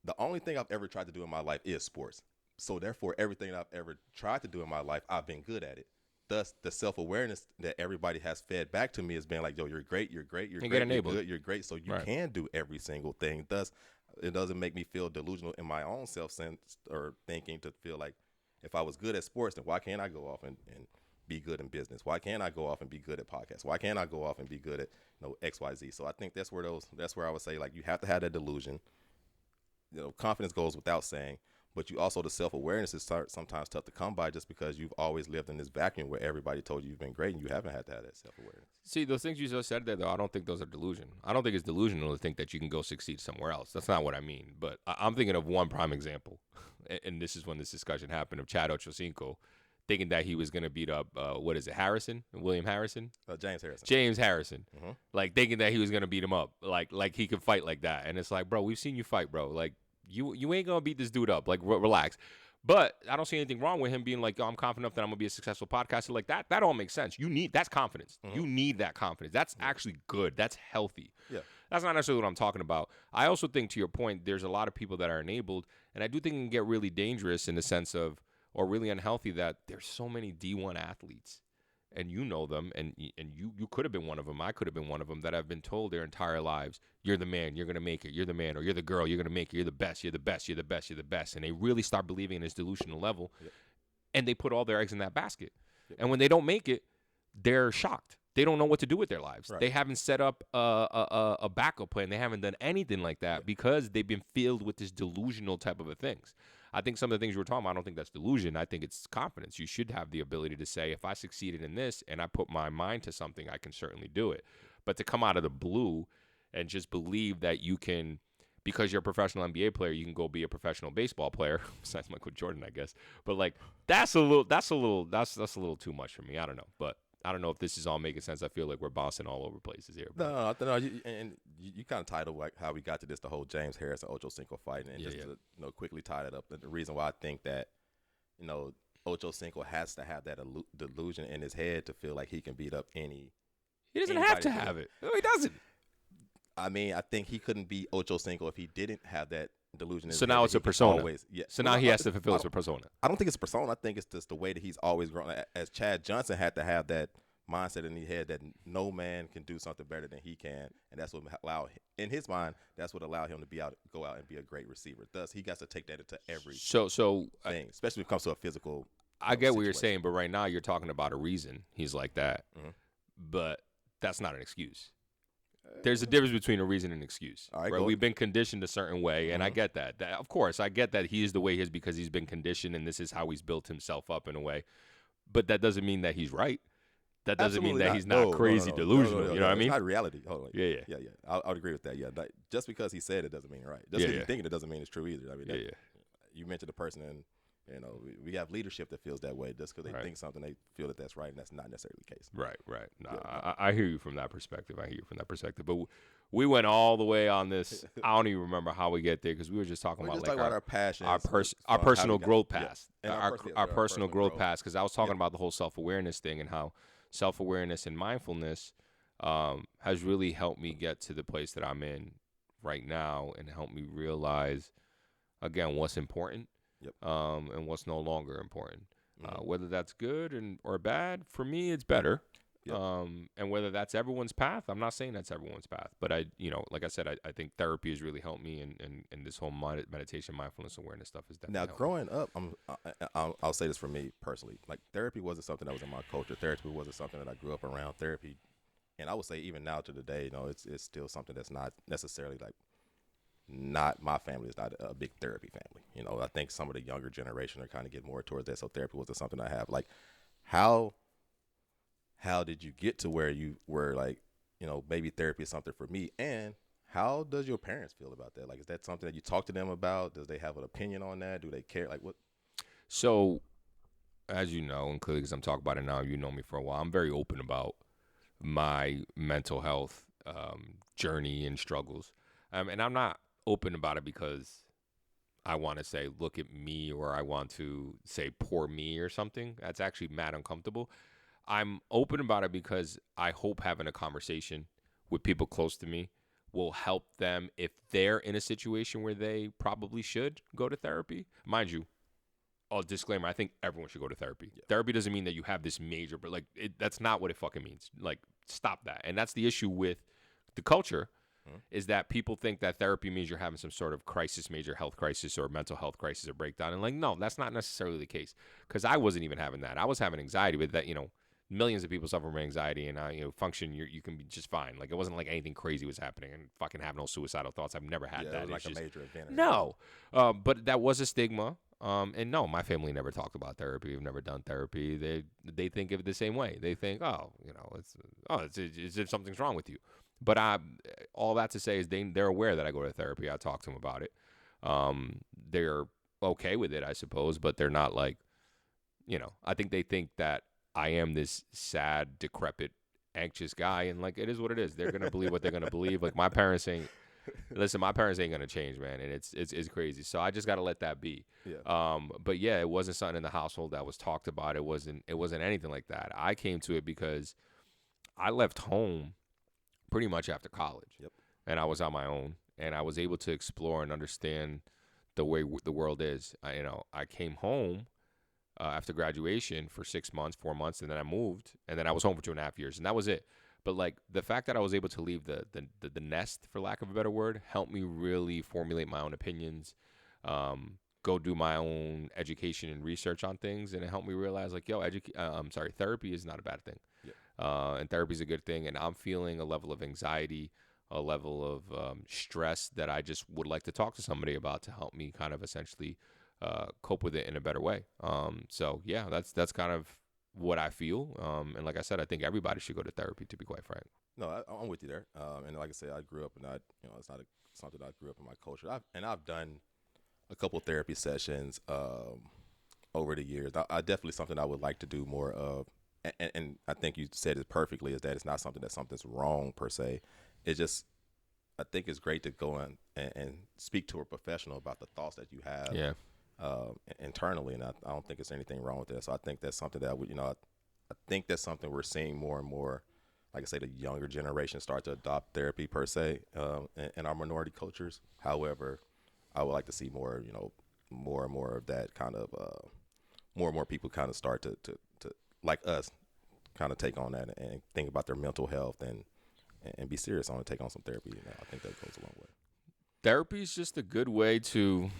the only thing I've ever tried to do in my life is sports. So therefore, everything I've ever tried to do in my life, I've been good at it. Thus, the self-awareness that everybody has fed back to me has been like, yo, you're great, you're great, you're great, you're good, you're great. So you can do every single thing. Thus, it doesn't make me feel delusional in my own self-sense or thinking to feel like if I was good at sports, then why can't I go off and be good in business? Why can't I go off and be good at podcasts? Why can't I go off and be good at XYZ? So I think that's where I would say, like, you have to have that delusion. Confidence goes without saying. But you also, the self-awareness is sometimes tough to come by just because you've always lived in this vacuum where everybody told you you've been great and you haven't had to have that self-awareness. See, those things you just said there, though, I don't think those are delusion. I don't think it's delusional to think that you can go succeed somewhere else. That's not what I mean. But I'm thinking of one prime example, and this is when this discussion happened, of Chad Ochocinco thinking that he was going to beat up, William Harrison? James Harrison. Like, thinking that he was going to beat him up, like he could fight like that. And it's like, bro, we've seen you fight, bro. Like, you ain't gonna beat this dude up. Like, relax. But I don't see anything wrong with him being like, I'm confident enough that I'm gonna be a successful podcaster. Like that all makes sense. That's confidence. You need that confidence. That's actually good. That's healthy. Yeah. That's not necessarily what I'm talking about. I also think, to your point, there's a lot of people that are enabled, and I do think it can get really dangerous in the sense of, or really unhealthy, that there's so many D1 athletes, and you know them, and you could have been one of them. I could have been one of them, that have been told their entire lives, you're the man, you're going to make it, you're the man, or you're the girl, you're going to make it, you're the best, you're the best, you're the best, you're the best. And they really start believing in this delusional level, and they put all their eggs in that basket. And when they don't make it, they're shocked. They don't know what to do with their lives. They haven't set up a backup plan. They haven't done anything like that because they've been filled with this delusional type of things. I think some of the things you were talking about, I don't think that's delusion. I think it's confidence. You should have the ability to say, if I succeeded in this and I put my mind to something, I can certainly do it. But to come out of the blue and just believe that you can, because you're a professional NBA player, you can go be a professional baseball player. Besides Michael Jordan, I guess. But like that's a little too much for me. I don't know, but I don't know if this is all making sense. I feel like we're bouncing all over places here. But. No, you kind of titled like how we got to this, the whole James Harris and Ocho Cinco fight, and just to quickly tie that up. The reason why I think that Ocho Cinco has to have that delusion in his head to feel like he can beat up any. He doesn't have to have it. No, he doesn't. I mean, I think he couldn't beat Ocho Cinco if he didn't have that delusion. So now it's a persona. So now he has to fulfill his persona. I don't think it's a persona. I think it's just the way that he's always grown. As Chad Johnson had to have that mindset in his head that no man can do something better than he can, and that's what allowed in his mind. That's what allowed him to go out and be a great receiver. Thus, he got to take that into every thing, especially when it comes to a physical. I get what you're saying, but right now you're talking about a reason he's like that, but that's not an excuse. There's a difference between a reason and an excuse. All right, right? We've been conditioned a certain way, and I get that. Of course, I get that he is the way he is because he's been conditioned, and this is how he's built himself up in a way. But that doesn't mean that he's right. That doesn't mean that he's not crazy delusional. You know what I mean? It's not reality. Hold on. Yeah. I would agree with that. Yeah, just because he said it doesn't mean right. Just because you think it doesn't mean it's true either. I mean, you mentioned the person, and we have leadership that feels that way. Just because they think something, they feel that that's right, and that's not necessarily the case. Right. No, I hear you from that perspective. But we went all the way on this. I don't even remember how we get there because we were just talking about our passion, our personal growth path, our personal growth path. Because I was talking about the whole self-awareness thing and how self-awareness and mindfulness has really helped me get to the place that I'm in right now and helped me realize, again, what's important and what's no longer important. Whether that's good or bad, for me, it's better. And whether that's everyone's path, I'm not saying that's everyone's path. But like I said, I think therapy has really helped me, and this whole meditation, mindfulness, awareness stuff is definitely now growing up. I'll say this for me personally. Like therapy wasn't something that was in my culture. Therapy wasn't something that I grew up around. Therapy, and I would say even now to today, it's still something that's not necessarily like. Not my family is not a big therapy family. I think some of the younger generation are kind of getting more towards that. So therapy wasn't something I have. Like, how did you get to where you were like, maybe therapy is something for me? And how does your parents feel about that? Like, is that something that you talk to them about? Does they have an opinion on that? Do they care? Like, what? So, as you know, and clearly because I'm talking about it now, you know me for a while, I'm very open about my mental health journey and struggles. And I'm not open about it because I want to say, look at me, or I want to say, poor me or something. That's actually mad uncomfortable. I'm open about it because I hope having a conversation with people close to me will help them if they're in a situation where they probably should go to therapy. Mind you, disclaimer, I think everyone should go to therapy. Yeah. Therapy doesn't mean that you have this major, but that's not what it fucking means. Like, stop that. And that's the issue with the culture. Is that people think that therapy means you're having some sort of crisis, major health crisis or mental health crisis or breakdown. And like, no, that's not necessarily the case. Because I wasn't even having that. I was having anxiety with that, millions of people suffer from anxiety and, function, you can be just fine. Like, it wasn't like anything crazy was happening and fucking have no suicidal thoughts. I've never had that. It was like a major event. No. But that was a stigma. And no, my family never talked about therapy. We've never done therapy. They think of it the same way. They think, it's something's wrong with you. But all that to say is they're aware that I go to therapy. I talk to them about it. They're okay with it, I suppose, but they're not like, I think they think that I am this sad, decrepit, anxious guy, and like it is what it is. They're gonna believe what they're gonna believe. Like my parents ain't gonna change, man, and it's crazy. So I just gotta let that be. Yeah. But yeah, it wasn't something in the household that was talked about. It wasn't anything like that. I came to it because I left home pretty much after college. Yep. And I was on my own, and I was able to explore and understand the way the world is. I came home after graduation for 6 months, 4 months, and then I moved, and then I was home for 2.5 years, and that was it. But like the fact that I was able to leave the nest, for lack of a better word, helped me really formulate my own opinions, go do my own education and research on things, and it helped me realize like, therapy is not a bad thing. And therapy is a good thing, and I'm feeling a level of anxiety, a level of stress that I just would like to talk to somebody about to help me kind of essentially cope with it in a better way. So yeah, that's kind of what I feel. And like I said, I think everybody should go to therapy, to be quite frank. No, I'm with you there. And like I said, I grew up, and it's not something I grew up in my culture. I've done a couple therapy sessions over the years. I definitely something I would like to do more of. And I think you said it perfectly. Is that it's not something that something's wrong per se. It's just I think it's great to go in and speak to a professional about the thoughts that you have Yeah. internally, and I don't think there's anything wrong with that. So I think that's something that I think that's something we're seeing more and more. Like I say, the younger generation start to adopt therapy per se in our minority cultures. However, I would like to see more, more and more of that kind of more and more people kind of start to like us kind of take on that and think about their mental health and be serious on it, take on some therapy. I think that goes a long way. Therapy is just a good way to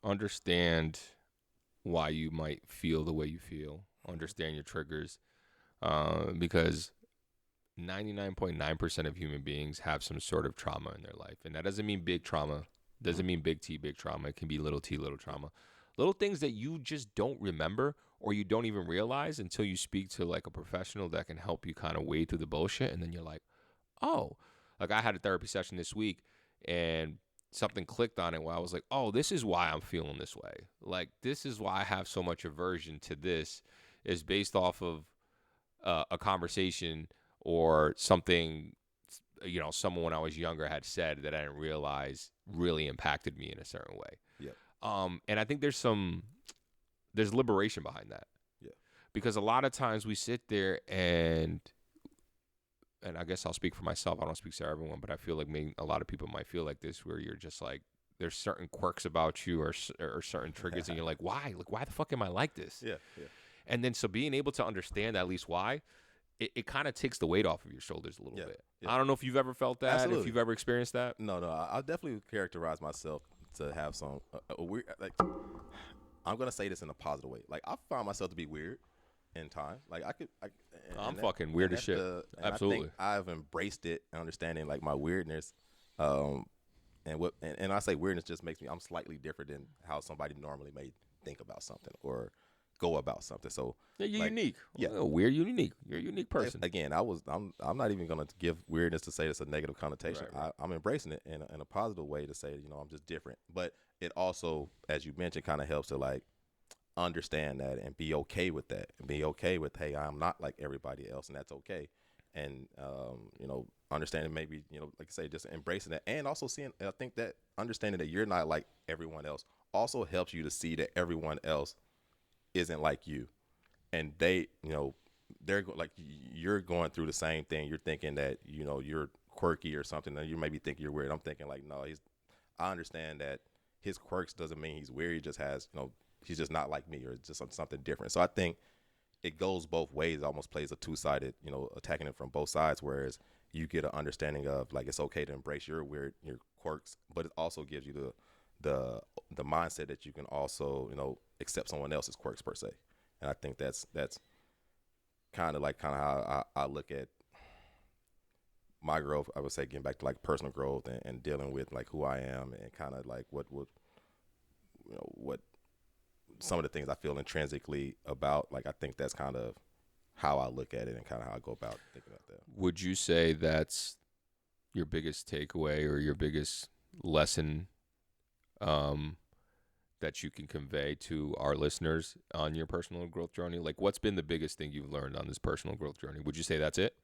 understand why you might feel the way you feel, understand your triggers, because 99.9% of human beings have some sort of trauma in their life. And that doesn't mean big trauma, doesn't mean big T, big trauma. It can be little t, little trauma. Little things that you just don't remember or you don't even realize until you speak to like a professional that can help you kind of wade through the bullshit. And then you're like, oh, like I had a therapy session this week and something clicked on it where I was like, oh, this is why I'm feeling this way. Like, this is why I have so much aversion to this is based off of a conversation or something, someone when I was younger had said that I didn't realize really impacted me in a certain way. Yeah. And I think there's liberation behind that. Yeah. Because a lot of times we sit there and I guess I'll speak for myself. I don't speak to everyone, but I feel like maybe a lot of people might feel like this, where you're just like, there's certain quirks about you or certain triggers, and you're like, why? Like, why the fuck am I like this? Yeah. Yeah. And then so being able to understand at least why, it kind of takes the weight off of your shoulders a little bit. Yeah. I don't know if you've ever felt that, Absolutely. if you've ever experienced that. No. I'll definitely characterize myself to have some a weird. Like, I'm gonna say this in a positive way. Like, I found myself to be weird in time. Like, I'm fucking weird as shit. Absolutely. I think I've embraced it, understanding like my weirdness. And I say weirdness just makes me. I'm slightly different than how somebody normally may think about something or go about something. So Yeah, you're like, unique. Yeah. Weird, you're unique. You're a unique person. Again, I'm not even gonna give weirdness to say it's a negative connotation. Right. I'm embracing it in a positive way to say, I'm just different. But it also, as you mentioned, kind of helps to like understand that and be okay with that and be okay with, hey, I'm not like everybody else, and that's okay. And understanding maybe, like I say, just embracing that, and also seeing. I think that understanding that you're not like everyone else also helps you to see that everyone else isn't like you, and like you're going through the same thing. You're thinking that you're quirky or something, and you maybe think you're weird. I'm thinking like, no, I understand that his quirks doesn't mean he's weird. He just has, he's just not like me, or just something different. So I think it goes both ways. It almost plays a two-sided, attacking it from both sides. Whereas you get an understanding of like it's okay to embrace your quirks, but it also gives you the mindset that you can also accept someone else's quirks per se. And I think that's kind of how I look at my growth. I would say getting back to like personal growth and dealing with like who I am and kind of like what some of the things I feel intrinsically about. Like, I think that's kind of how I look at it and kind of how I go about thinking about that. Would you say that's your biggest takeaway or your biggest lesson that you can convey to our listeners on your personal growth journey? Like, what's been the biggest thing you've learned on this personal growth journey? Would you say that's it?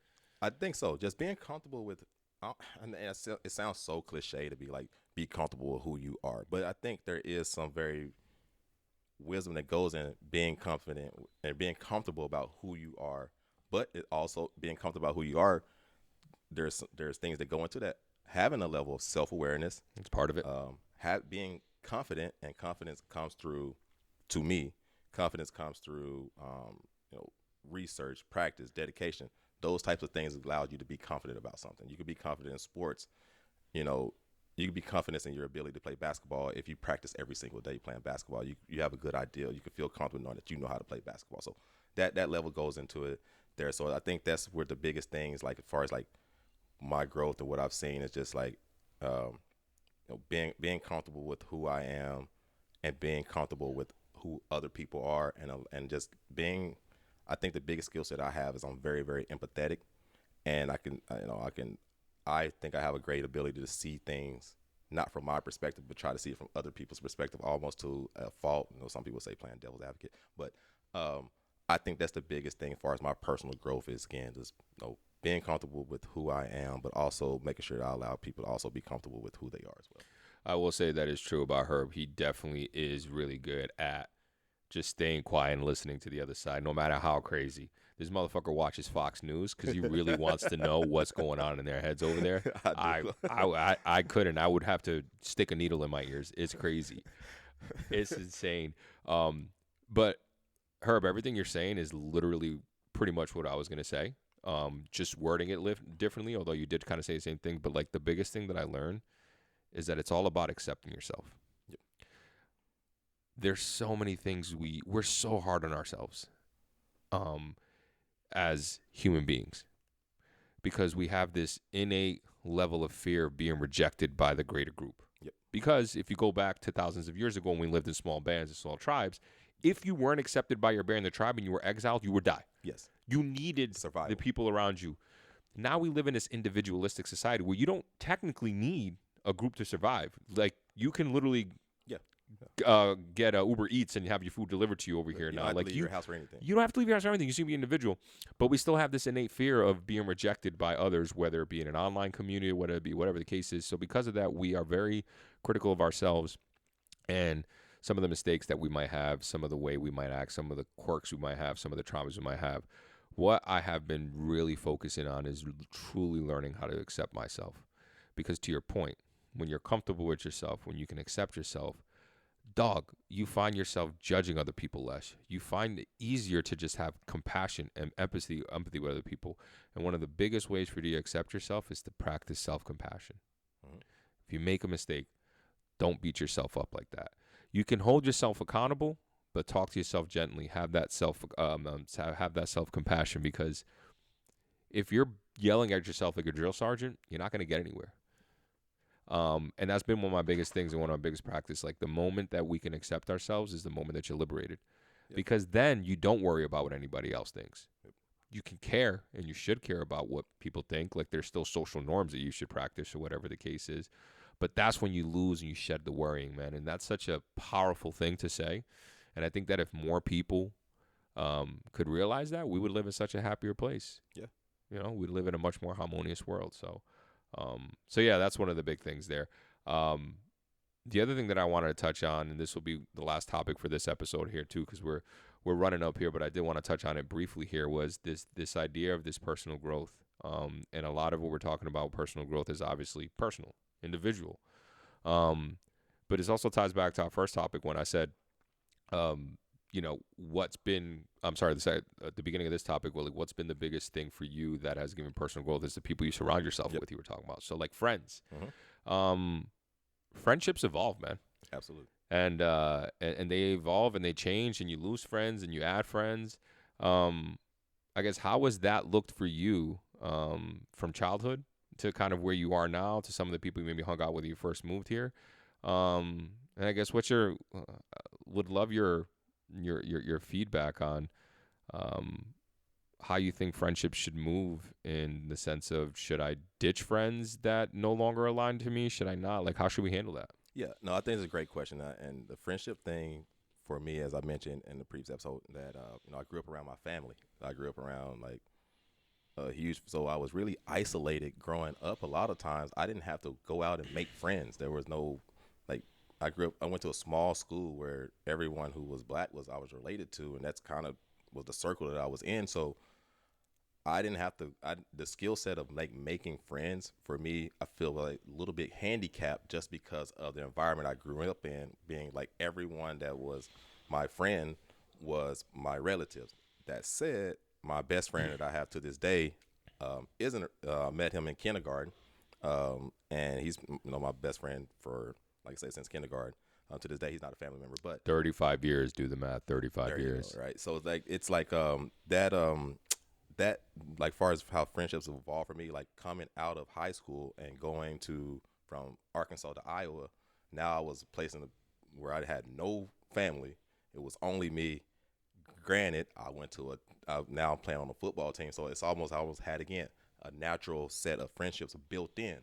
I think so. Just being comfortable with, and it sounds so cliche to be like, be comfortable with who you are. But I think there is some very wisdom that goes in being confident and being comfortable about who you are. But it also being comfortable about who you are, there's things that go into that. Having a level of self-awareness. It's part of it. Being confident, and confidence comes through, to me, confidence comes through, research, practice, dedication. Those types of things allow you to be confident about something. You could be confident in sports. You can be confident in your ability to play basketball if you practice every single day playing basketball. You have a good idea. You can feel confident knowing that you know how to play basketball. So that level goes into it there. So I think that's where the biggest things, like as far as like my growth and what I've seen, is just like being comfortable with who I am and being comfortable with who other people are, and just being, I think the biggest skill set I have is I'm very, very empathetic, and I think I have a great ability to see things not from my perspective, but try to see it from other people's perspective, almost to a fault. Some people say playing devil's advocate, but I think that's the biggest thing as far as my personal growth is, again, just being comfortable with who I am, but also making sure that I allow people to also be comfortable with who they are as well. I will say that is true about Herb. He definitely is really good at just staying quiet and listening to the other side, no matter how crazy. This motherfucker watches Fox News because he really wants to know what's going on in their heads over there. I couldn't. I would have to stick a needle in my ears. It's crazy. It's insane. But Herb, everything you're saying is literally pretty much what I was gonna say. Just wording it differently, although you did kind of say the same thing. But like the biggest thing that I learned is that it's all about accepting yourself. Yep. There's so many things we're so hard on ourselves. As human beings, because we have this innate level of fear of being rejected by the greater group. Yep. Because if you go back to thousands of years ago when we lived in small bands and small tribes, if you weren't accepted by your band in the tribe and you were exiled, you would die. Yes. You needed Survival. the people around you. Now we live in this individualistic society where you don't technically need a group to survive. Like you can literally get Uber Eats and have your food delivered to you over here you now. Don't have Like to leave your house or anything. You don't have to leave your house or anything. You should be an individual. But we still have this innate fear of being rejected by others, whether it be in an online community, whether it be whatever the case is. So because of that, we are very critical of ourselves and some of the mistakes that we might have, some of the way we might act, some of the quirks we might have, some of the traumas we might have. What I have been really focusing on is truly learning how to accept myself. Because to your point, when you're comfortable with yourself, when you can accept yourself, dog, you find yourself judging other people less. You find it easier to just have compassion and empathy with other people. And one of the biggest ways for you to accept yourself is to practice self-compassion. Mm-hmm. If you make a mistake, don't beat yourself up like that. You can hold yourself accountable, but talk to yourself gently. Have that self-compassion, because if you're yelling at yourself like a drill sergeant, you're not going to get anywhere. And that's been one of my biggest things and one of my biggest practice. Like the moment that we can accept ourselves is the moment that you're liberated. Yep. Because then you don't worry about what anybody else thinks. Yep. You can care, and you should care about what people think. Like there's still social norms that you should practice or whatever the case is. But that's when you lose and you shed the worrying, man. And that's such a powerful thing to say. And I think that if more people could realize that, we would live in such a happier place. Yeah. We'd live in a much more harmonious world. So yeah, that's one of the big things there. The other thing that I wanted to touch on, and this will be the last topic for this episode here too, because we're running up here, but I did want to touch on it briefly here, was this idea of this personal growth. And a lot of what we're talking about, personal growth, is obviously personal, individual. But it also ties back to our first topic when I said, what's been, at the beginning of this topic, Willie, what's been the biggest thing for you that has given personal growth is the people you surround yourself with, you were talking about. So like friends. Mm-hmm. Friendships evolve, man. Absolutely. And they evolve and they change, and you lose friends and you add friends. I guess, how has that looked for you from childhood to kind of where you are now, to some of the people you maybe hung out with when you first moved here? And I guess would love your feedback on how you think friendships should move, in the sense of, should I ditch friends that no longer align to me? Should I not? Like, how should we handle that? Yeah, no, I think it's a great question. And the friendship thing for me, as I mentioned in the previous episode, that I grew up around my family. I grew up around so I was really isolated growing up. A lot of times I didn't have to go out and make friends. There was no, I went to a small school where everyone who was black I was related to, and that's kind of was the circle that I was in. So I didn't have to, the skill set of making friends for me, I feel like a little bit handicapped just because of the environment I grew up in, being like everyone that was my friend was my relatives. That said, my best friend that I have to this day met him in kindergarten, and he's my best friend for, like I say, since kindergarten. To this day, he's not a family member, but 35 years. Do the math. 35 years. Right. So that far as how friendships have evolved for me, like coming out of high school and going from Arkansas to Iowa. Now I was placed where I had no family. It was only me granted, I went to now I'm playing on a football team, so it's almost I almost had again a natural set of friendships built in.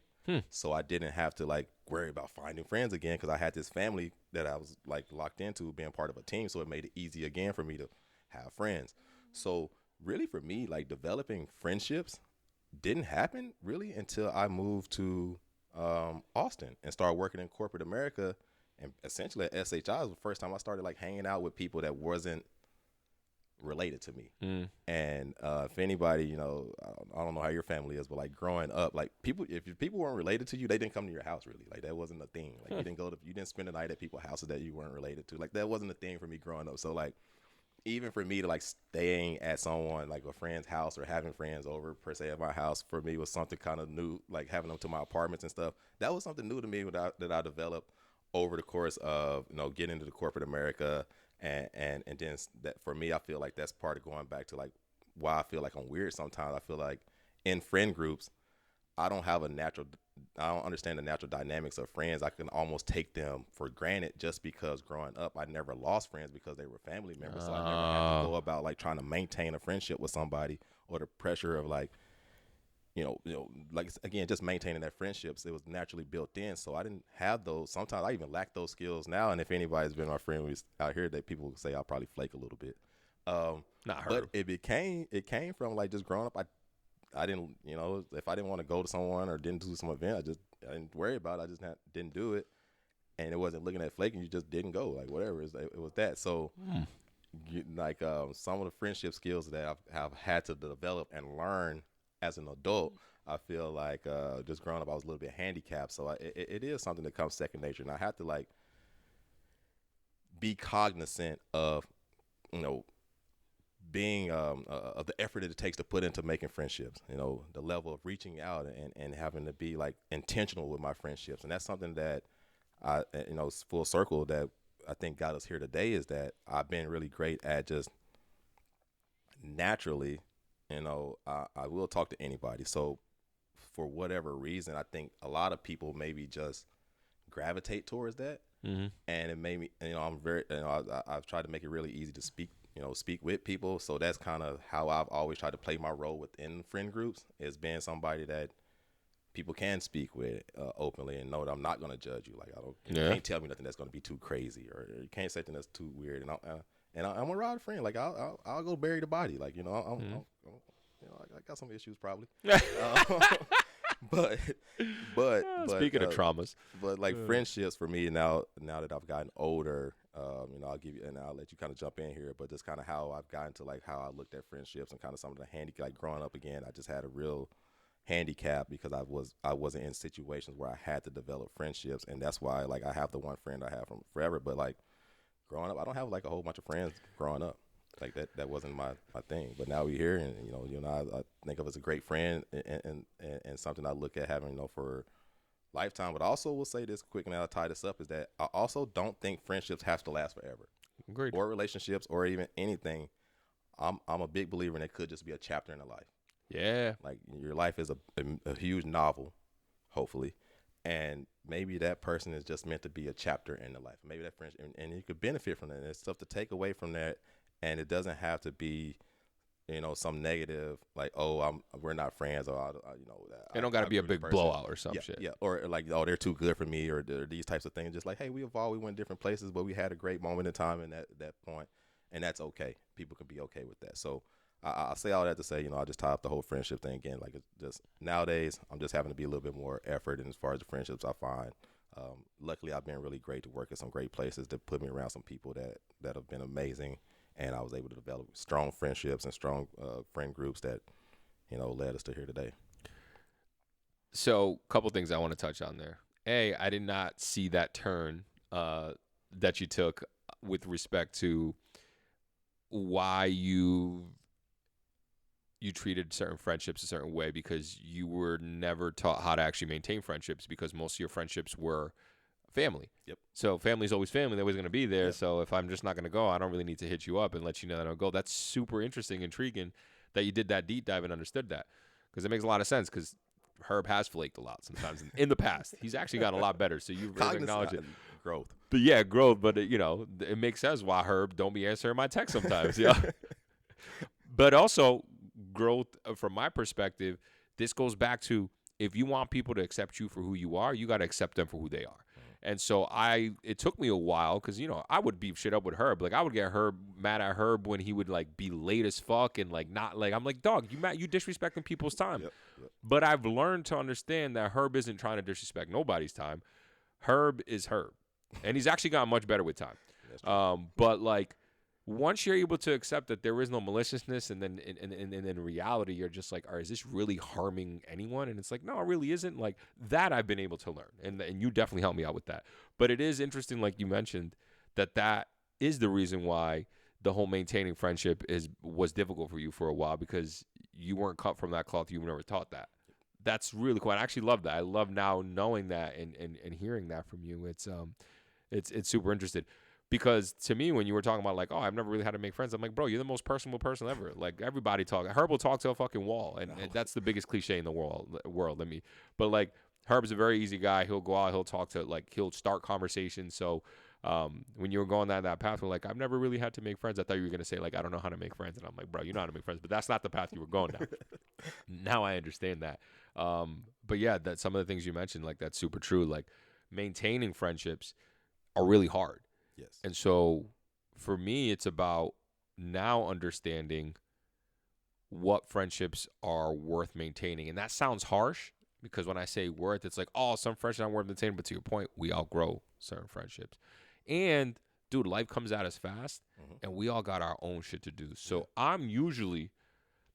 So I didn't have to like worry about finding friends again because I had this family that I was like locked into being part of a team. So it made it easy again for me to have friends. So really for me, like developing friendships didn't happen really until I moved to Austin and started working in corporate America. And essentially at SHI was the first time I started like hanging out with people that wasn't related to me. And if anybody, you know, I don't know how your family is, but like growing up, like people, if people weren't related to you, they didn't come to your house really. Like that wasn't a thing. Like you didn't spend the night at people's houses that you weren't related to. Like that wasn't a thing for me growing up. So like even for me to like staying at someone like a friend's house or having friends over per se at my house for me was something kind of new. Like having them to my apartments and stuff, that was something new to me that I developed over the course of, you know, getting into the corporate America. And then that for me, I feel like that's part of going back to like why I feel like I'm weird sometimes. I feel like in friend groups, I don't understand the natural dynamics of friends. I can almost take them for granted just because growing up, I never lost friends because they were family members. So I never had to go about like trying to maintain a friendship with somebody or the pressure of like, you know, like again, just maintaining that friendships, it was naturally built in. So I didn't have those. Sometimes I even lack those skills now. And if anybody's been my friend out here, that people say I'll probably flake a little bit. Not her. But it came from like just growing up. I didn't, you know, if I didn't want to go to someone or didn't do some event, I didn't worry about it. I just didn't do it. And it wasn't looking at flaking. You just didn't go, like whatever. It was that. So like some of the friendship skills that I've had to develop and learn as an adult, I feel like just growing up, I was a little bit handicapped. So it is something that comes second nature. And I have to like be cognizant of, you know, being of the effort it takes to put into making friendships, you know, the level of reaching out and having to be like intentional with my friendships. And that's something that I, you know, full circle that I think got us here today is that I've been really great at just naturally, you know, I will talk to anybody. So for whatever reason, I think a lot of people maybe just gravitate towards that. And it made me, you know, I'm very, you know, I've tried to make it really easy to speak with people. So that's kind of how I've always tried to play my role within friend groups, is being somebody that people can speak with openly and know that I'm not going to judge you. Like you can't tell me nothing that's going to be too crazy, or you can't say something that's too weird. And I'm a ride friend. Like I'll go bury the body. Like, you know, I'm you know, I got some issues probably. But speaking of traumas, but like friendships for me now that I've gotten older, you know, I'll give you, and I'll let you kind of jump in here, but just kind of how I've gotten to like how I looked at friendships and kind of some of the like growing up again, I just had a real handicap because I wasn't in situations where I had to develop friendships, and that's why like I have the one friend I have from forever, but like growing up, I don't have like a whole bunch of friends growing up. Like that wasn't my thing. But now we're here, and you know, I think of as a great friend and something I look at having, you know, for lifetime. But I also will say this quick, and I'll tie this up, is that I also don't think friendships have to last forever. Agreed. Or relationships, or even anything. I'm a big believer in it could just be a chapter in a life. Yeah. Like your life is a huge novel, hopefully. And maybe that person is just meant to be a chapter in the life. Maybe that friendship, and you could benefit from that. And there's stuff to take away from that. And it doesn't have to be, you know, some negative, like, oh, we're not friends, or, you know. It don't got to be a big blowout or some shit. Yeah, or like, oh, they're too good for me, or these types of things. Just like, hey, we went different places, but we had a great moment in time in that point, and that's okay. People can be okay with that. So I say all that to say, you know, I just tie up the whole friendship thing again. Like, it's just nowadays, I'm just having to be a little bit more effort, and as far as the friendships I find, luckily I've been really great to work at some great places that put me around some people that have been amazing. And I was able to develop strong friendships and strong friend groups that, you know, led us to here today. So a couple things I want to touch on there. I did not see that turn that you took with respect to why you treated certain friendships a certain way, because you were never taught how to actually maintain friendships, because most of your friendships were family. Yep. So family's always family. They're always going to be there. Yep. So if I'm just not going to go, I don't really need to hit you up and let you know that I'll go. That's super interesting, intriguing that you did that deep dive and understood that, because it makes a lot of sense, because Herb has flaked a lot sometimes in the past. He's actually gotten a lot better. So you really acknowledge it. Growth. But yeah, growth. But it makes sense why Herb don't be answering my text sometimes. Yeah. But also growth from my perspective. This goes back to if you want people to accept you for who you are, you got to accept them for who they are. And so it took me a while because, I would beef shit up with Herb. Like I would get mad at Herb when he would like be late as fuck and like not like, I'm like, dog, you disrespecting people's time. Yep. But I've learned to understand that Herb isn't trying to disrespect nobody's time. Herb is Herb. And he's actually gotten much better with time. But like, once you're able to accept that there is no maliciousness, and then in reality, you're just like, is this really harming anyone? And it's like, no, it really isn't. Like that, I've been able to learn, and you definitely helped me out with that. But it is interesting, like you mentioned, that is the reason why the whole maintaining friendship was difficult for you for a while because you weren't cut from that cloth. You were never taught that. That's really cool. I actually love that. I love now knowing that and hearing that from you. It's super interesting. Because to me, when you were talking about like, I've never really had to make friends, I'm like, bro, you're the most personable person ever. Like everybody talk. Herb will talk to a fucking wall, and that's the biggest cliche in the world. But like Herb's a very easy guy. He'll go out, he'll talk to he'll start conversations. So when you were going down that path, we're like, I've never really had to make friends. I thought you were gonna say like, I don't know how to make friends, and I'm like, bro, you know how to make friends, but that's not the path you were going down. Now I understand that. But yeah, that some of the things you mentioned, like that's super true. Like maintaining friendships are really hard. Yes. And so for me, it's about now understanding what friendships are worth maintaining. And that sounds harsh because when I say worth, it's like, some friendships aren't worth maintaining. But to your point, we outgrow certain friendships. And, dude, life comes at us fast, and we all got our own shit to do. So I'm usually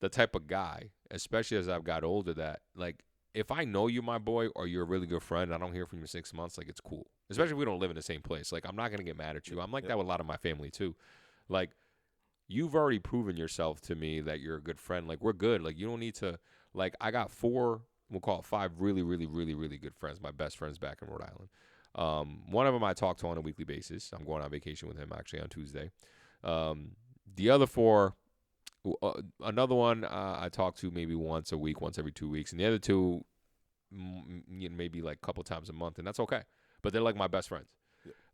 the type of guy, especially as I've got older, that, like, if I know you're my boy or you're a really good friend and I don't hear from you in 6 months, like, it's cool. Especially if we don't live in the same place. Like, I'm not going to get mad at you. I'm like that with a lot of my family, too. Like, you've already proven yourself to me that you're a good friend. Like, we're good. Like, you don't need to, like, I got 4, we'll call it 5 really, really, really, really good friends, my best friends back in Rhode Island. One of them I talk to on a weekly basis. I'm going on vacation with him, actually, on Tuesday. The other 4... another one I talk to maybe once a week, once every 2 weeks, and the other 2 maybe like a couple times a month, and that's okay. But they're like my best friends.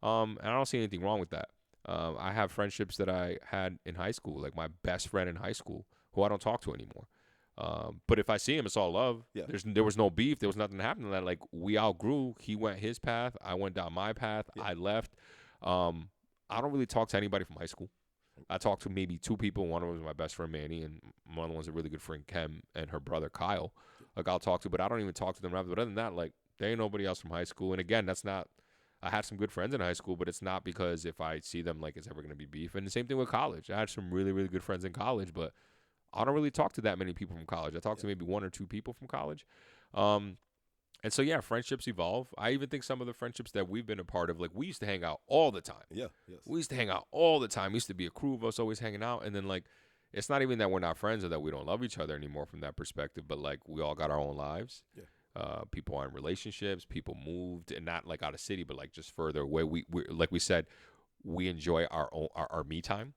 And I don't see anything wrong with that. I have friendships that I had in high school, like my best friend in high school, who I don't talk to anymore. But if I see him, it's all love. Yeah. There was no beef. There was nothing happening. That like we outgrew. He went his path. I went down my path. Yeah. I left. I don't really talk to anybody from high school. I talked to maybe 2 people. One of them was my best friend, Manny, and one of them was a really good friend, Kem, and her brother, Kyle. Like, I'll talk to, but I don't even talk to them. But other than that, like, there ain't nobody else from high school. And, again, that's not – I had some good friends in high school, but it's not because if I see them, like, it's ever going to be beef. And the same thing with college. I had some really, really good friends in college, but I don't really talk to that many people from college. I talk to maybe 1 or 2 people from college. And so, yeah, friendships evolve. I even think some of the friendships that we've been a part of, like, we used to hang out all the time. Yeah, yes. We used to hang out all the time. We used to be a crew of us always hanging out. And then, like, it's not even that we're not friends or that we don't love each other anymore from that perspective, but, like, we all got our own lives. Yeah. People are in relationships. People moved, and not, like, out of city, but, like, just further away. We like we said, we enjoy our me time,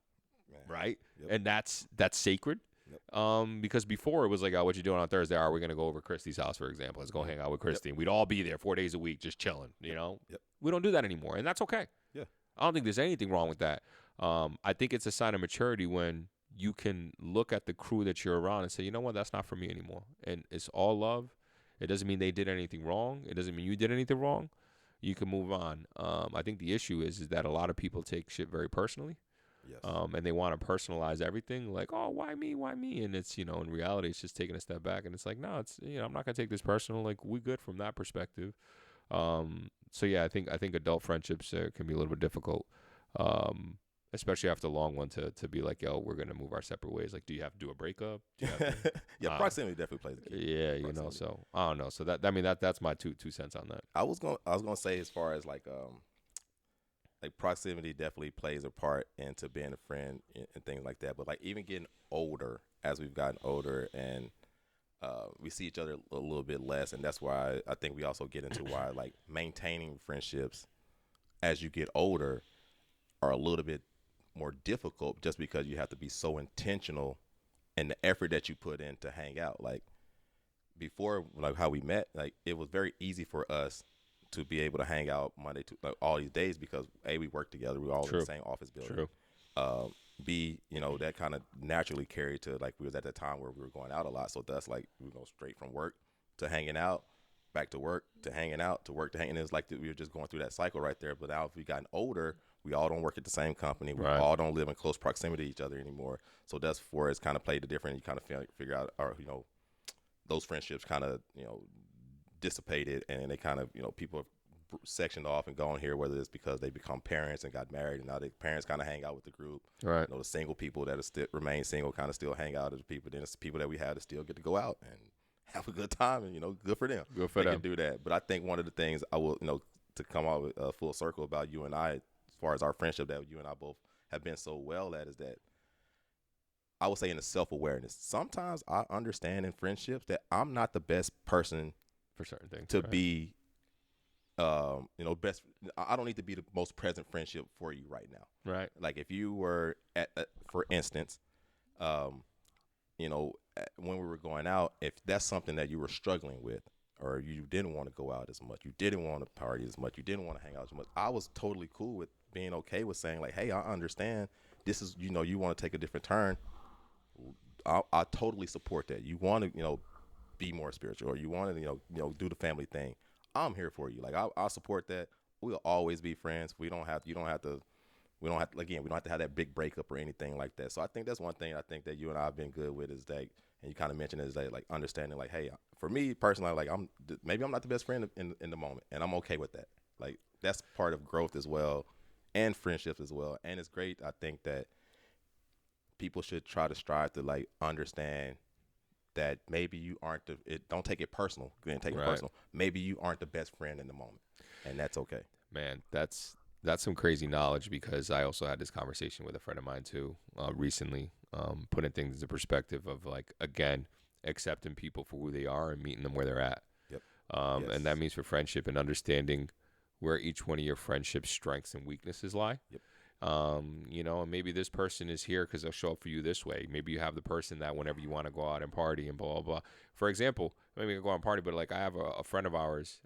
right? Yep. And that's sacred. Yep. Because before it was like, what you doing on Thursday? Are we going to go over Christy's house, for example? Let's go hang out with Christy. Yep. We'd all be there 4 days a week just chilling, you know? Yep. We don't do that anymore, and that's okay. Yeah. I don't think there's anything wrong with that. I think it's a sign of maturity when you can look at the crew that you're around and say, you know what, that's not for me anymore. And it's all love. It doesn't mean they did anything wrong. It doesn't mean you did anything wrong. You can move on. I think the issue is that a lot of people take shit very personally. Yes. And they want to personalize everything like, why me? Why me? And it's, in reality, it's just taking a step back. And it's like, no, it's, I'm not going to take this personal. Like, we good from that perspective. So, yeah, I think adult friendships can be a little bit difficult, especially after a long one to be like, yo, we're going to move our separate ways. Like, do you have to do a breakup? Do you have to, yeah, proximity definitely plays a key. Yeah, proximity. So I don't know. So that's my two cents on that. I was gonna say as far as like proximity definitely plays a part into being a friend and things like that. But like even getting older, as we've gotten older and we see each other a little bit less, and that's why I think we also get into why like maintaining friendships as you get older are a little bit more difficult, just because you have to be so intentional in the effort that you put in to hang out. Like before, like how we met, like it was very easy for us to be able to hang out Monday to all these days because A, we work together, we all in the same office building. True. B, that kind of naturally carried to like we was at that time where we were going out a lot, so that's like we go straight from work to hanging out, back to work to hanging out to work to hanging. It was like we were just going through that cycle right there. But now if we gotten older, we all don't work at the same company. We all don't live in close proximity to each other anymore. So that's where it's kind of played a different. You kind of figure out, or those friendships kind of dissipated, and they kind of people have sectioned off and gone here, whether it's because they become parents and got married, and now the parents kind of hang out with the group. Right. The single people that are still remain single kind of still hang out as people. Then it's the people that we have to still get to go out and have a good time, and good for them. Good for them. They can do that. But I think one of the things I will, to come out with a full circle about you and I, as far as our friendship that you and I both have been so well at, is that I would say in the self-awareness. Sometimes I understand in friendships that I'm not the best person for certain things to be. Best. I don't need to be the most present friendship for you right now. Right. Like if you were for instance, when we were going out, if that's something that you were struggling with, or you didn't want to go out as much, you didn't want to party as much, you didn't want to hang out as much, I was totally cool with being okay with saying like, hey, I understand this is, you want to take a different turn. I totally support that. You want to, be more spiritual, or you want to, do the family thing. I'm here for you. Like I'll support that. We'll always be friends. We don't have to have that big breakup or anything like that. So I think that's one thing I think that you and I have been good with is that, and you kind of mentioned is that like understanding like, hey, for me personally, like maybe I'm not the best friend in the moment, and I'm okay with that. Like that's part of growth as well, and friendships as well. And it's great. I think that people should try to strive to like understand that maybe you aren't don't take it personal. Take it personal. Maybe you aren't the best friend in the moment, and that's okay. Man, that's some crazy knowledge, because I also had this conversation with a friend of mine too recently, putting things into perspective of like, again, accepting people for who they are and meeting them where they're at. Yep. And that means for friendship and understanding where each one of your friendship's strengths and weaknesses lie. Yep. And maybe this person is here because they'll show up for you this way. Maybe you have the person that whenever you want to go out and party and blah, blah, blah. For example, maybe I go out and party, but like I have a friend of ours,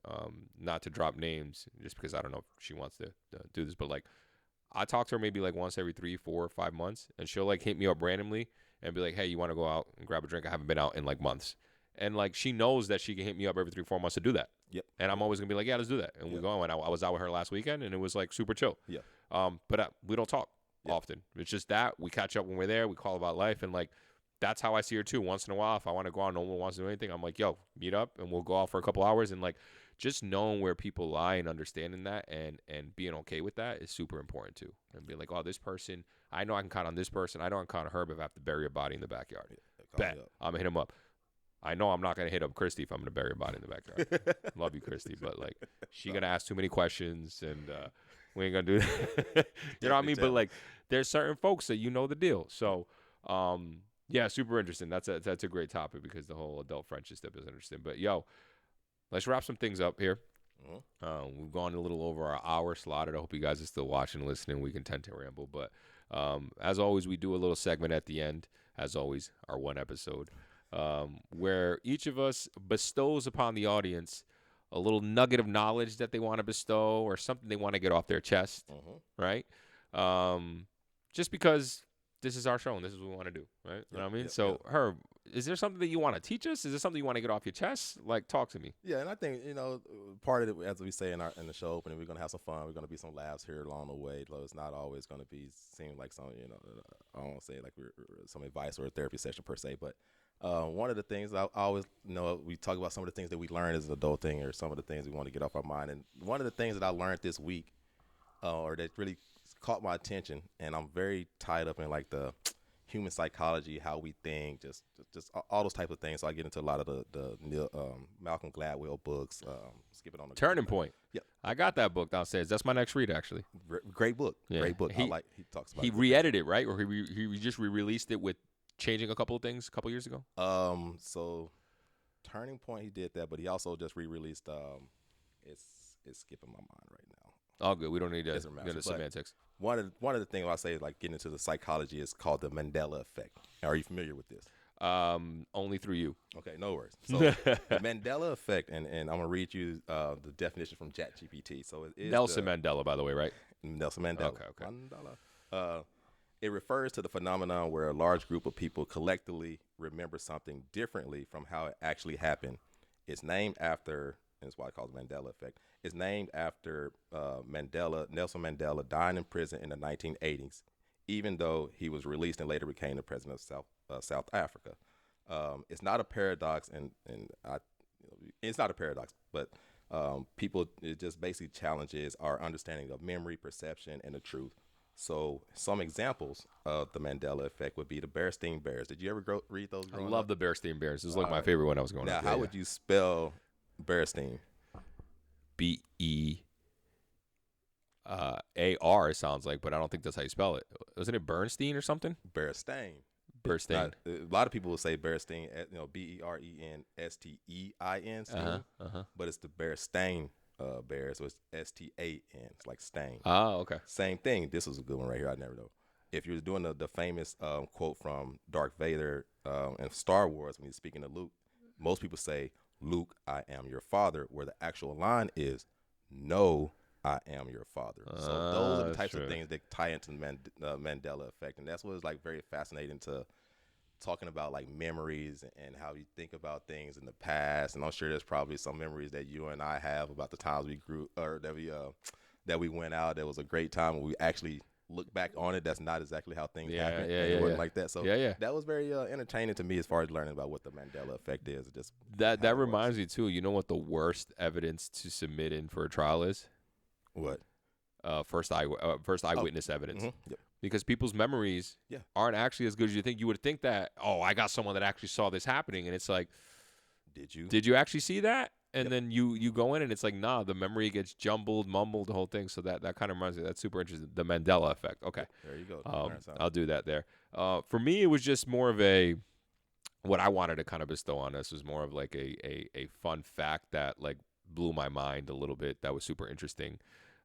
not to drop names just because I don't know if she wants to do this, but like I talk to her maybe like once every 3, 4, 5 months, and she'll like hit me up randomly and be like, hey, you want to go out and grab a drink? I haven't been out in like months. And like she knows that she can hit me up every 3, 4 months to do that. Yep. And I'm always going to be like, yeah, let's do that. And we go, and I was out with her last weekend, and it was like super chill. Yeah. But we don't talk often. It's just that we catch up when we're there. We call about life, and like that's how I see her too. Once in a while, if I want to go out, no one wants to do anything, I'm like, yo, meet up, and we'll go out for a couple hours. And like just knowing where people lie and understanding that, and being okay with that is super important too. And being like, oh, this person, I know I can count on this person. I know I can count on her, but if I have to bury a body in the backyard, bet I'm gonna hit him up. I know I'm not going to hit up Christy if I'm going to bury a body in the backyard. Love you, Christy, but like she going to ask too many questions, and we ain't going to do that. You know what I mean? But like there's certain folks that the deal. So yeah, super interesting. That's a great topic, because the whole adult friendship stuff is interesting. But yo, let's wrap some things up here. We've gone a little over our hour slotted. I hope you guys are still watching and listening. We can tend to ramble, but as always, we do a little segment at the end. As always, our one episode. Where each of us bestows upon the audience a little nugget of knowledge that they want to bestow, or something they want to get off their chest, right? Just because this is our show and this is what we want to do, right? You know what I mean? So, Herb, is there something that you want to teach us? Is there something you want to get off your chest? Like, talk to me. Yeah, and I think, part of it, as we say in the show opening, we're going to have some fun. We're going to be some laughs here along the way. It's not always going to seem like some, I don't want to say like we're some advice or a therapy session per se, but one of the things I always, we talk about some of the things that we learned as an adult thing, or some of the things we want to get off our mind. And one of the things that I learned this week, or that really caught my attention, and I'm very tied up in like the human psychology, how we think, just all those type of things. So I get into a lot of the Malcolm Gladwell books. Skip it on the Turning Point. Yep. I got that book downstairs. That's my next read, actually. Great book. Yeah. Great book. He talks about. He re-edited it, right? Or he just re-released it with changing a couple of things a couple years ago? So Turning Point, he did that, but he also just re-released it's skipping my mind right now. Oh, good. We don't need to get into semantics. One of the things I say, like getting into the psychology, is called the Mandela effect. Are you familiar with this? Only through you. Okay, no worries. So the Mandela effect, and I'm gonna read you the definition from ChatGPT. So it is Nelson Mandela, by the way, right? Nelson Mandela. Okay. Mandela. It refers to the phenomenon where a large group of people collectively remember something differently from how it actually happened. It's named after, and it's why I call it the Mandela effect. It's named after Nelson Mandela, dying in prison in the 1980s, even though he was released and later became the president of South Africa. It's not a paradox, it's not a paradox, but it just basically challenges our understanding of memory, perception, and the truth. So some examples of the Mandela effect would be the Berenstein Bears. Did you ever read those? I love the Berenstein Bears. This is like my favorite one I was going now, up. How would you spell Berenstein? BEAR sounds like, but I don't think that's how you spell it. Wasn't it Bernstein or something? Berenstein. Bernstein. A lot of people will say Berenstein, Berenstein, but it's the Berenstein Bears, so it's STAN. It's like stain. Oh, okay. Same thing. This was a good one right here. I never know. If you're doing the famous quote from Darth Vader in Star Wars when he's speaking to Luke, most people say, "Luke, I am your father," where the actual line is, "No, I am your father." So those are the types of things that tie into the Mandela effect, and that's what is like very fascinating to talking about, like memories and how you think about things in the past. And I'm sure there's probably some memories that you and I have about the times we grew, or that we went out. That was a great time when we actually look back on it. That's not exactly how things happened. It wasn't like that. So that was very entertaining to me as far as learning about what the Mandela effect is. Just that reminds me too. You know what the worst evidence to submit in for a trial is? What? First eyewitness evidence. Mm-hmm. Yep. Because people's memories aren't actually as good as you think. You would think that, I got someone that actually saw this happening, and it's like, did you actually see that? And then you go in and it's like, nah, the memory gets jumbled, mumbled, the whole thing. So that kind of reminds me. That's super interesting. The Mandela effect. Okay. There you go. I'll do that there. For me, it was just more of what I wanted to kind of bestow on this was more of like a fun fact that like blew my mind a little bit. That was super interesting.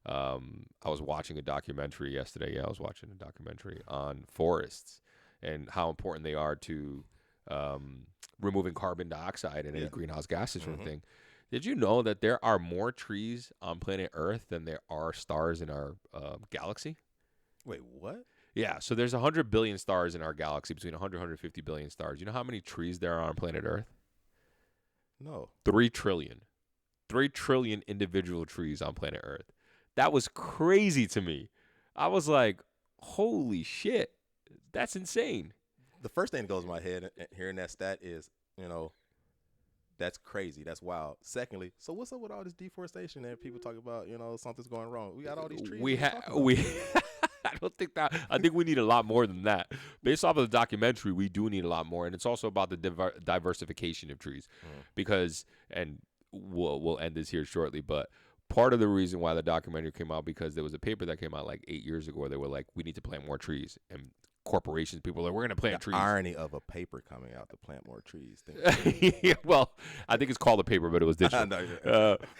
I was watching a documentary yesterday. I was watching a documentary on forests and how important they are to removing carbon dioxide and any greenhouse gases from the thing. Did you know that there are more trees on planet Earth than there are stars in our galaxy? Wait, what? Yeah, so there's 100 billion stars in our galaxy, between 100 and 150 billion stars. You know how many trees there are on planet Earth? No. 3 trillion. 3 trillion individual trees on planet Earth. That was crazy to me. I was like, holy shit, that's insane. The first thing that goes in my head hearing that stat is, that's crazy. That's wild. Secondly, so what's up with all this deforestation that people talk about, something's going wrong? We got all these trees. I don't think that. I think we need a lot more than that. Based off of the documentary, we do need a lot more, and it's also about the diversification of trees, because, and we'll end this here shortly, but part of the reason why the documentary came out, because there was a paper that came out like 8 years ago where they were like, we need to plant more trees, and corporations, people are like, we're going to plant trees. Irony of a paper coming out to plant more trees. Yeah, well, I think it's called a paper, but it was digital.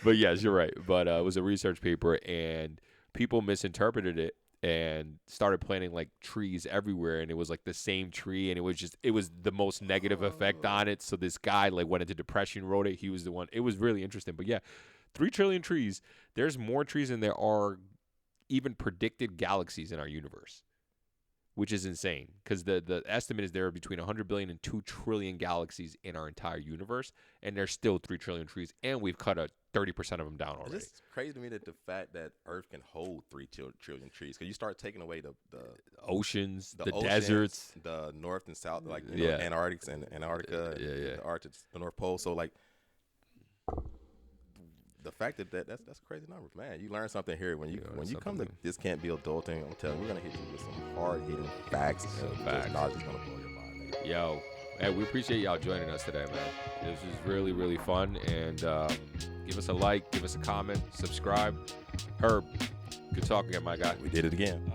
But yes, you're right. But it was a research paper, and people misinterpreted it and started planting like trees everywhere, and it was like the same tree, and it was the most negative effect on it. So this guy like went into depression, wrote it. He was the one. It was really interesting. But yeah, 3 trillion trees. There's more trees than there are even predicted galaxies in our universe, which is insane, because the estimate is there are between 100 billion and 2 trillion galaxies in our entire universe, and there's still 3 trillion trees, and we've cut 30% of them down already. It's crazy to me that the fact that Earth can hold 3 trillion trees, because you start taking away the oceans, the oceans, deserts, the North and South, like Antarctica and Antarctica, the Arctic, the North Pole. So like, the fact that's crazy numbers, man. You learn something here when you come to This Can't Be Adulting. I'm telling you, we're gonna hit you with some hard hitting facts. Knowledge is gonna blow your mind, man. Yo, hey, we appreciate y'all joining us today, man. This was really, really fun, and give us a like, give us a comment, subscribe. Herb, good talking again, my guy. We did it again.